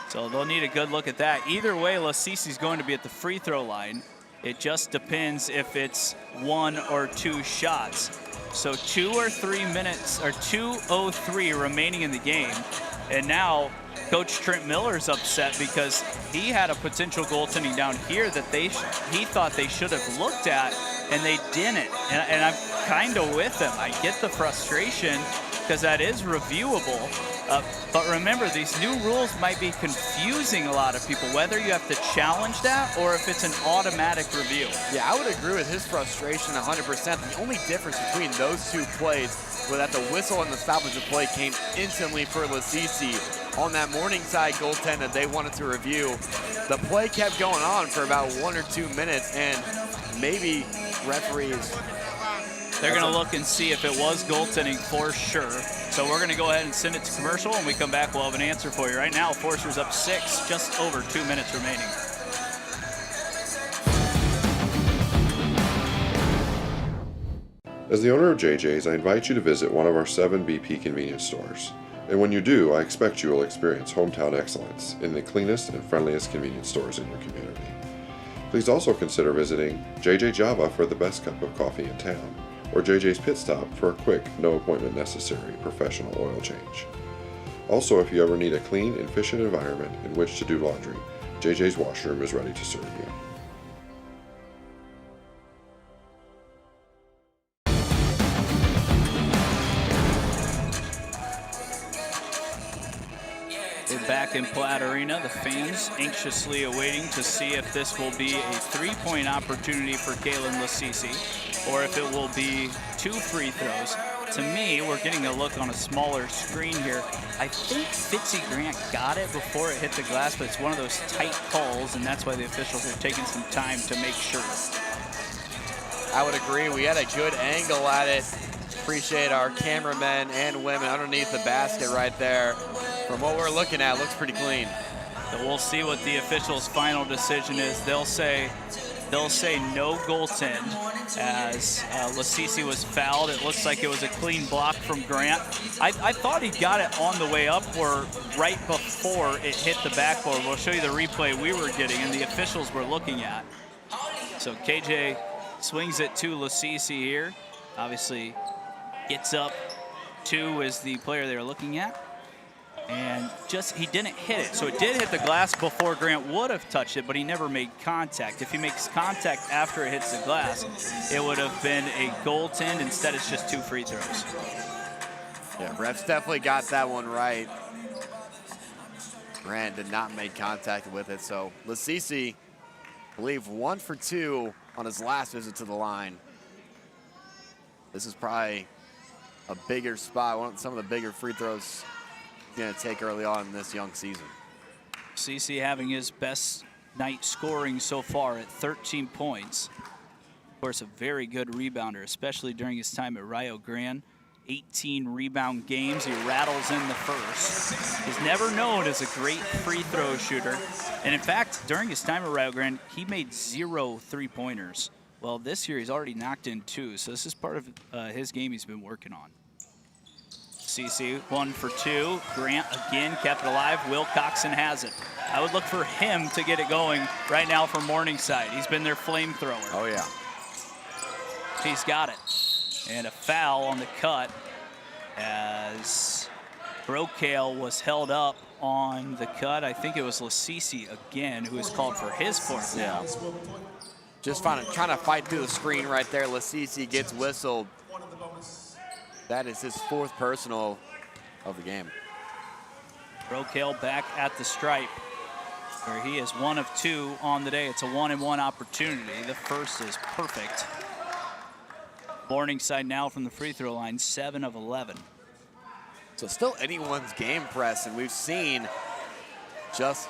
So they'll need a good look at that. Either way, Lasisi's going to be at the free throw line. It just depends if it's 1 or 2 shots. So 2 or 3 minutes, or 2:03 remaining in the game. And now Coach Trent Miller's upset because he had a potential goaltending down here that he thought they should have looked at, and they didn't. And I'm kind of with him. I get the frustration because that is reviewable. But remember, these new rules might be confusing a lot of people, whether you have to challenge that or if it's an automatic review. Yeah, I would agree with his frustration 100%. The only difference between those two plays was that the whistle and the stoppage of play came instantly for Lasisi. On that Morningside goaltend that they wanted to review, the play kept going on for about 1 or 2 minutes, and maybe referees... They're going to look and see if it was goaltending for sure. So we're going to go ahead and send it to commercial. When we come back, we'll have an answer for you. Right now, Forster's up 6, just over 2 minutes remaining. As the owner of JJ's, I invite you to visit one of our 7 BP convenience stores. And when you do, I expect you will experience hometown excellence in the cleanest and friendliest convenience stores in your community. Please also consider visiting JJ Java for the best cup of coffee in town, or JJ's Pit Stop for a quick, no appointment necessary professional oil change. Also, if you ever need a clean, efficient environment in which to do laundry, JJ's Washroom is ready to serve you. We're back in Platt Arena. The fans anxiously awaiting to see if this will be a 3-point opportunity for Kalen Lasisi, or if it will be 2 free throws. To me, we're getting a look on a smaller screen here. I think Fitzy Grant got it before it hit the glass, but it's one of those tight calls, and that's why the officials are taking some time to make sure. I would agree. We had a good angle at it. Appreciate our cameramen and women underneath the basket right there. From what we're looking at, looks pretty clean. So we'll see what the officials' final decision is. They'll say no goaltend as Lasisi was fouled. It looks like it was a clean block from Grant. I thought he got it on the way up or right before it hit the backboard. We'll show you the replay we were getting and the officials were looking at. So KJ swings it to Lasisi here. Obviously gets up. 2 is the player they were looking at. And just, he didn't hit it. So it did hit the glass before Grant would have touched it, but he never made contact. If he makes contact after it hits the glass, it would have been a goaltend. Instead, it's just 2 free throws. Yeah, refs definitely got that one right. Grant did not make contact with it. So Lasisi, I believe 1 for 2 on his last visit to the line. This is probably a bigger spot, some of the bigger free throws going to take early on in this young season. CC having his best night scoring so far at 13 points. Of course, a very good rebounder, especially during his time at Rio Grande. 18 rebound games, he rattles in the first. He's never known as a great free throw shooter. And in fact, during his time at Rio Grande, he made 0 3-pointers. Well, this year he's already knocked in 2, so this is part of his game he's been working on. CC 1 for 2. Grant again kept it alive. Will Coxon has it. I would look for him to get it going right now for Morningside. He's been their flamethrower. Oh, yeah. He's got it. And a foul on the cut as Brocale was held up on the cut. I think it was Lasisi again who was called for his 4th now. Just trying to fight through the screen right there. Lasisi gets whistled. That is his 4th personal of the game. Brocale back at the stripe, where he is 1 of 2 on the day. It's a 1-and-1 opportunity. The first is perfect. Morningside now from the free throw line, 7 of 11. So still anyone's game, press, and we've seen just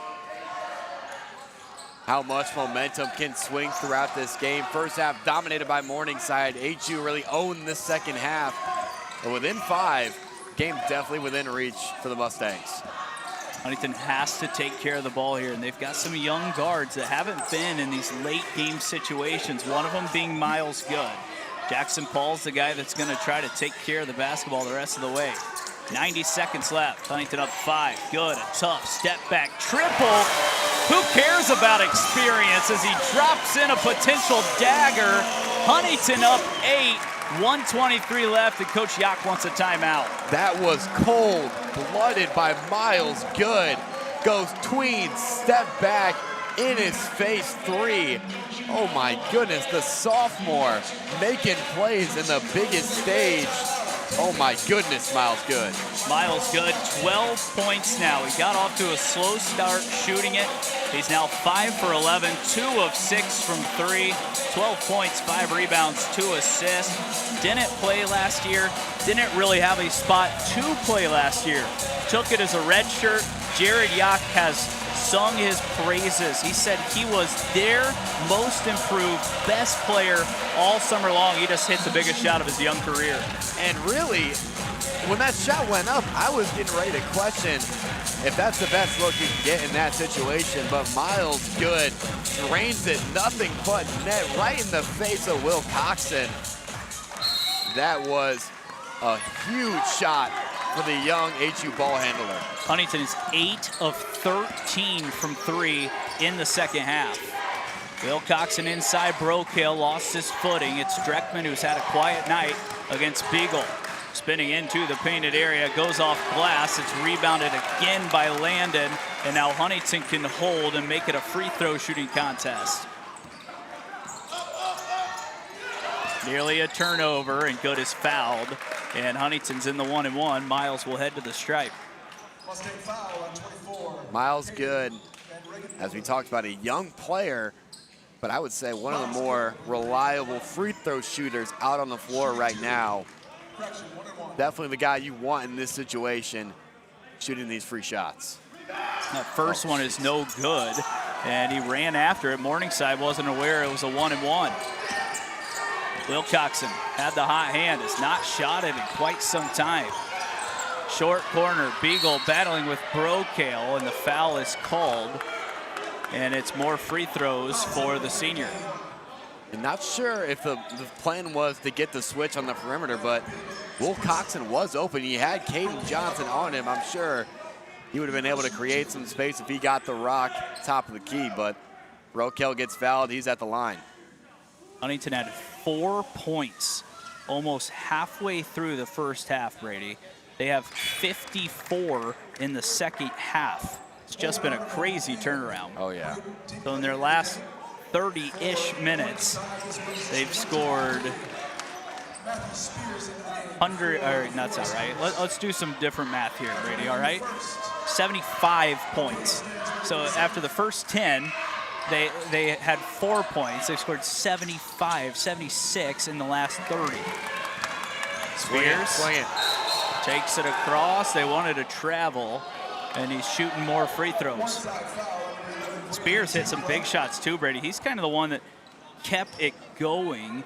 how much momentum can swing throughout this game. First half dominated by Morningside. HU really owned the second half. But within 5, game definitely within reach for the Mustangs. Huntington has to take care of the ball here, and they've got some young guards that haven't been in these late game situations, one of them being Miles Good. Jackson Paul's the guy that's going to try to take care of the basketball the rest of the way. 90 seconds left. Huntington up 5. Good. A tough step back triple. Who cares about experience as he drops in a potential dagger? Huntington up 8. 1:23 left, and Coach Yock wants a timeout. That was cold-blooded by Miles. Good. Goes tween, step back, in his face 3. Oh my goodness, the sophomore making plays in the biggest stage. Oh my goodness, Miles Good. Miles Good, 12 points now. He got off to a slow start shooting it. He's now 5 for 11, 2 of 6 from 3, 12 points, 5 rebounds, 2 assists. Didn't play last year, didn't really have a spot to play last year. Took it as a red shirt. Jared Yock has sung his praises. He said he was their most improved, best player all summer long. He just hit the biggest shot of his young career. And really, when that shot went up, I was getting ready to question if that's the best look you can get in that situation. But Miles Good drains it, nothing but net, right in the face of Will Coxon. That was a huge shot for the young HU ball handler. Huntington is 8 of 13 from 3 in the second half. Will Coxon inside Brokale lost his footing. It's Dreckman who's had a quiet night against Beagle. Spinning into the painted area, goes off glass. It's rebounded again by Landon, and now Huntington can hold and make it a free throw shooting contest. Nearly a turnover, and Good is fouled, and Huntington's in the 1-and-1. Miles will head to the stripe. Miles Good, as we talked about, a young player, but I would say one of the more reliable free throw shooters out on the floor right now. Definitely the guy you want in this situation, shooting these free shots. That first one is no good, and he ran after it. Morningside wasn't aware it was a 1-and-1. Will Coxon had the hot hand, has not shot it in quite some time. Short corner, Beagle battling with Brokale, and the foul is called. And it's more free throws for the senior. I'm not sure if the plan was to get the switch on the perimeter, but Will Coxon was open. He had Caden Johnson on him. I'm sure he would have been able to create some space if he got the rock top of the key, but Brokale gets fouled. He's at the line. Huntington had 4 points almost halfway through the first half, Brady. They have 54 in the second half. It's just been a crazy turnaround. Oh, yeah. So in their last 30-ish minutes, they've scored 100, or that's all right. Let's do some different math here, Brady, all right? 75 points. So after the first 10, they had 4 points. They scored 75, 76 in the last 30. Spears takes it across. They wanted to travel, and he's shooting more free throws. Spears hit some big shots too, Brady. He's kind of the one that kept it going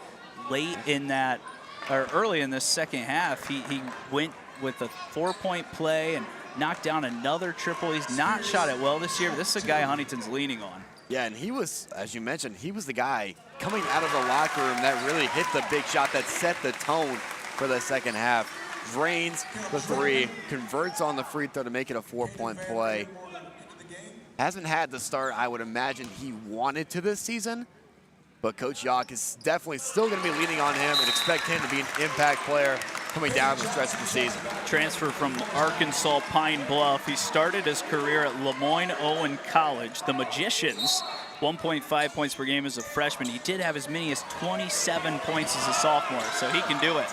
late in that, or early in the second half. He went with a 4-point play and knocked down another triple. He's not shot it well this year, but this is a guy Huntington's leaning on. Yeah, and he was, as you mentioned, he was the guy coming out of the locker room that really hit the big shot that set the tone for the second half. Drains the 3, converts on the free throw to make it a 4-point play. Hasn't had the start I would imagine he wanted to this season, but Coach Yock is definitely still going to be leaning on him and expect him to be an impact player coming down the stretch of the season. Transfer from Arkansas Pine Bluff. He started his career at Lemoyne-Owen College, the Magicians. 1.5 points per game as a freshman. He did have as many as 27 points as a sophomore, so he can do it.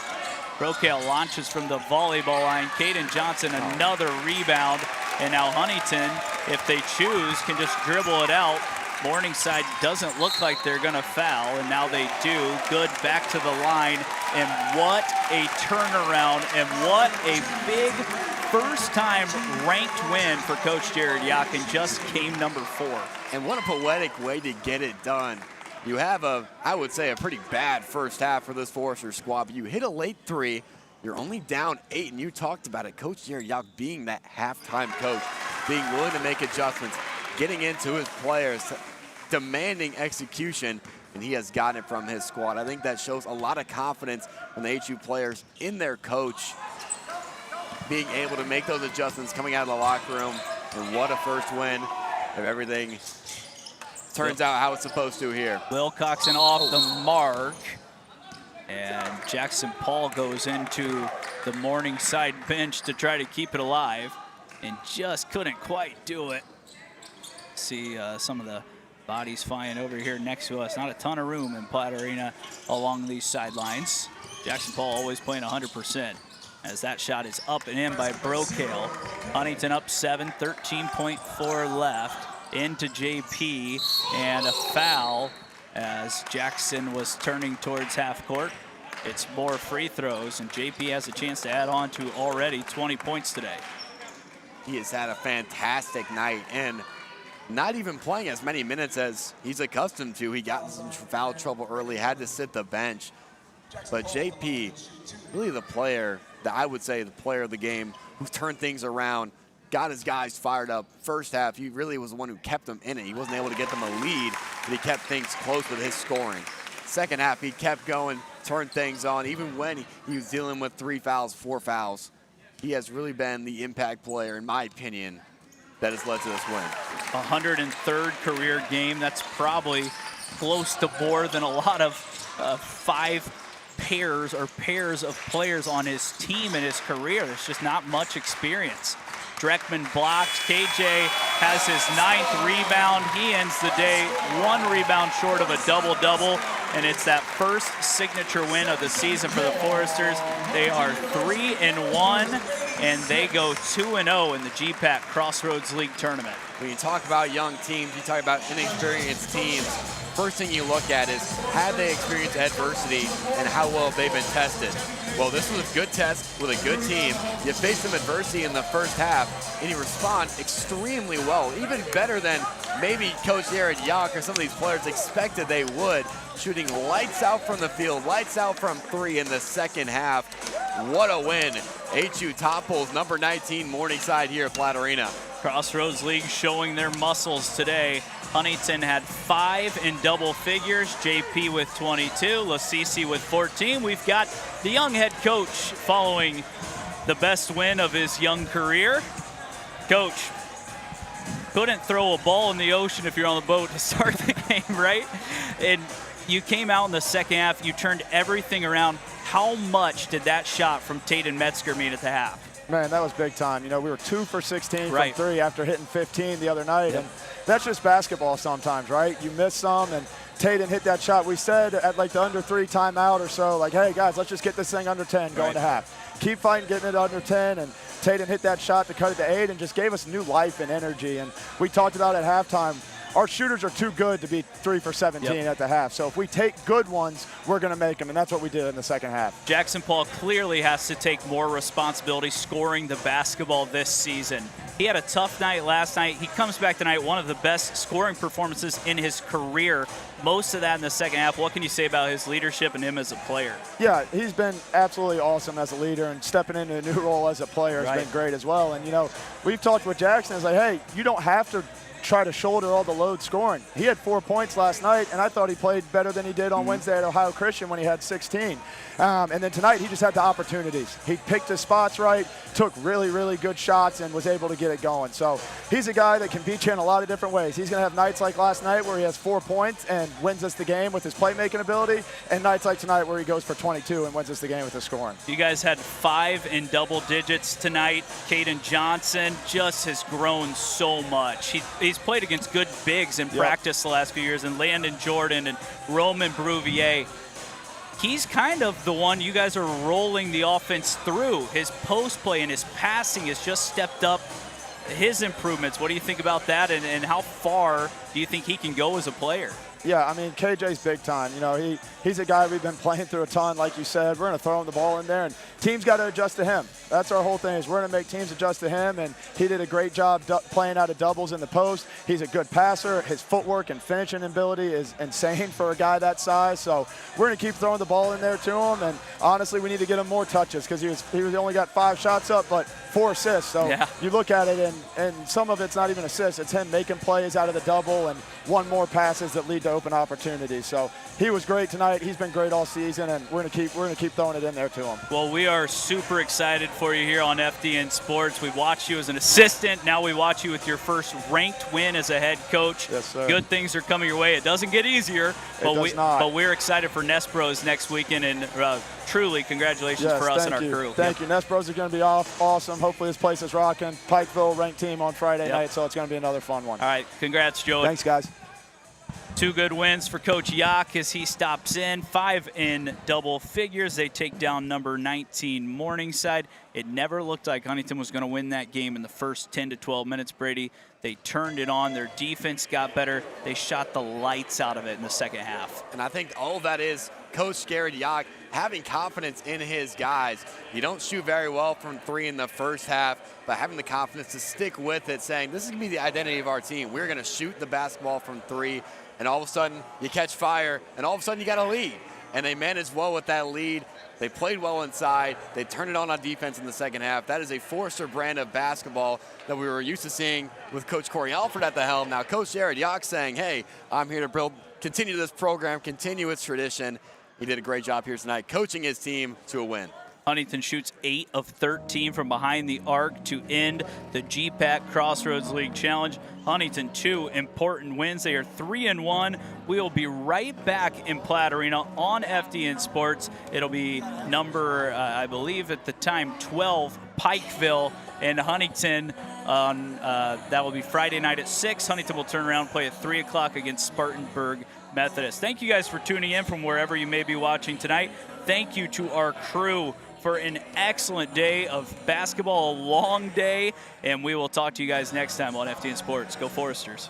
Brokale launches from the volleyball line. Caden Johnson, another rebound. And now Huntington, if they choose, can just dribble it out. Morningside doesn't look like they're going to foul, and now they do. Good back to the line, and what a turnaround, and what a big first-time ranked win for Coach Jared Yock, and just game number 4. And what a poetic way to get it done. You have I would say, a pretty bad first half for this Forester squad, but you hit a late 3. You're only down 8, and you talked about it. Coach Jared Yock being that halftime coach, being willing to make adjustments, getting into his players, demanding execution, and he has gotten it from his squad. I think that shows a lot of confidence from the HU players in their coach, being able to make those adjustments coming out of the locker room. And what a first win if everything turns out how it's supposed to here. Wilcoxon off the mark. And Jackson Paul goes into the Morningside bench to try to keep it alive and just couldn't quite do it. See some of the bodies flying over here next to us. Not a ton of room in Platt Arena along these sidelines. Jackson Paul always playing 100%. As that shot is up and in by Brokale. Huntington up 7, 13.4 left. Into JP, and a foul as Jackson was turning towards half court. It's more free throws, and JP has a chance to add on to already 20 points today. He has had a fantastic night and not even playing as many minutes as he's accustomed to. He got in some foul trouble early, had to sit the bench. But JP, really the player that I would say the player of the game who turned things around, got his guys fired up. First half, he really was the one who kept them in it. He wasn't able to get them a lead, but he kept things close with his scoring. Second half, he kept going, turned things on, even when he was dealing with 3 fouls, 4 fouls. He has really been the impact player, in my opinion, that has led to this win. 103rd career game. That's probably close to more than a lot of 5 pairs of players on his team in his career. There's just not much experience. Dreckman blocks. KJ has his 9th rebound. He ends the day 1 rebound short of a double-double, and it's that first signature win of the season for the Foresters. They are 3-1, and they go 2-0 in the GPAC Crossroads League tournament. When you talk about young teams, you talk about inexperienced teams, first thing you look at is, have they experienced adversity and how well have they been tested? Well, this was a good test with a good team. You face some adversity in the first half, and you respond extremely well, even better than maybe Coach Jared Yock or some of these players expected they would, shooting lights out from the field, lights out from 3 in the second half. What a win. HU topples number 19 Morningside here at Platt Arena. Crossroads League showing their muscles today. Huntington had 5 in double figures, JP with 22, Lasisi with 14. We've got the young head coach following the best win of his young career. Coach, couldn't throw a ball in the ocean if you're on the boat to start the game, right? And you came out in the second half, you turned everything around. How much did that shot from Taden Metzger mean at the half? Man, that was big time. You know, we were 2 for 16 right from 3 after hitting 15 the other night. Yep. And that's just basketball sometimes, right? You miss some, and Taden hit that shot. We said at like the under 3 timeout or so, like, hey, guys, let's just get this thing under 10 going to half. Keep fighting, getting it under 10, and Taden hit that shot to cut it to 8 and just gave us new life and energy. And we talked about at halftime, our shooters are too good to be 3 for 17 at the half. So if we take good ones, we're going to make them, and that's what we did in the second half. Jackson Paul clearly has to take more responsibility scoring the basketball this season. He had a tough night last night. He comes back tonight, one of the best scoring performances in his career. Most of that in the second half. What can you say about his leadership and him as a player? Yeah, he's been absolutely awesome as a leader, and stepping into a new role as a player has been great as well. And, you know, we've talked with Jackson. It's like, hey, you don't have to try to shoulder all the load scoring. He had 4 points last night, and I thought he played better than he did on Wednesday at Ohio Christian when he had 16. And then tonight, he just had the opportunities. He picked his spots right, took really, really good shots, and was able to get it going. So he's a guy that can beat you in a lot of different ways. He's going to have nights like last night where he has 4 points and wins us the game with his playmaking ability, and nights like tonight where he goes for 22 and wins us the game with his scoring. You guys had 5 in double digits tonight. Caden Johnson just has grown so much. He's played against good bigs in practice the last few years, and Landon Jordan and Roman Bruvier. He's kind of the one you guys are rolling the offense through. His post play and his passing has just stepped up his improvements. What do you think about that, and how far do you think he can go as a player? Yeah, I mean, KJ's big time. You know, he's a guy we've been playing through a ton, like you said. We're going to throw him the ball in there, and teams got to adjust to him. That's our whole thing, is we're going to make teams adjust to him, and he did a great job playing out of doubles in the post. He's a good passer. His footwork and finishing ability is insane for a guy that size. So we're going to keep throwing the ball in there to him, and honestly, we need to get him more touches because he only got 5 shots up, but 4 assists. So Yeah. you look at it, and some of it's not even assists. It's him making plays out of the double and one more passes that lead to open opportunities. So he was great tonight. He's been great all season, and we're gonna keep throwing it in there to him. Well, we are super excited for you here on FDN Sports. We watched you as an assistant. Now we watch you with your first ranked win as a head coach. Yes, sir. Good things are coming your way. It doesn't get easier, but we're excited for Nespros next weekend, and truly congratulations for us and our crew. Thank you. Nespros are going to be awesome. Hopefully this place is rocking. Pikeville ranked team on Friday night, so it's going to be another fun one. All right, congrats, Joe. Thanks, guys. 2 good wins for Coach Yak as he stops in. 5 in double figures. They take down number 19 Morningside. It never looked like Huntington was going to win that game in the first 10 to 12 minutes, Brady. They turned it on. Their defense got better. They shot the lights out of it in the second half. And I think all of that is Coach Garrett Yak having confidence in his guys. You don't shoot very well from 3 in the first half, but having the confidence to stick with it, saying this is going to be the identity of our team. We're going to shoot the basketball from 3, and all of a sudden you catch fire, and all of a sudden you got a lead. And they managed well with that lead. They played well inside. They turned it on defense in the second half. That is a Forrester brand of basketball that we were used to seeing with Coach Corey Alford at the helm. Now Coach Jared Yak saying, hey, I'm here to continue this program, continue its tradition. He did a great job here tonight coaching his team to a win. Huntington shoots 8 of 13 from behind the arc to end the GPAC Crossroads League Challenge. Huntington, 2 important wins. They are 3-1. We will be right back in Platt Arena on FDN Sports. It'll be number, I believe at the time, 12, Pikeville and Huntington. That will be Friday night at 6. Huntington will turn around and play at 3 o'clock against Spartanburg Methodist. Thank you guys for tuning in from wherever you may be watching tonight. Thank you to our crew for an excellent day of basketball, a long day, and we will talk to you guys next time on FDN Sports. Go Foresters.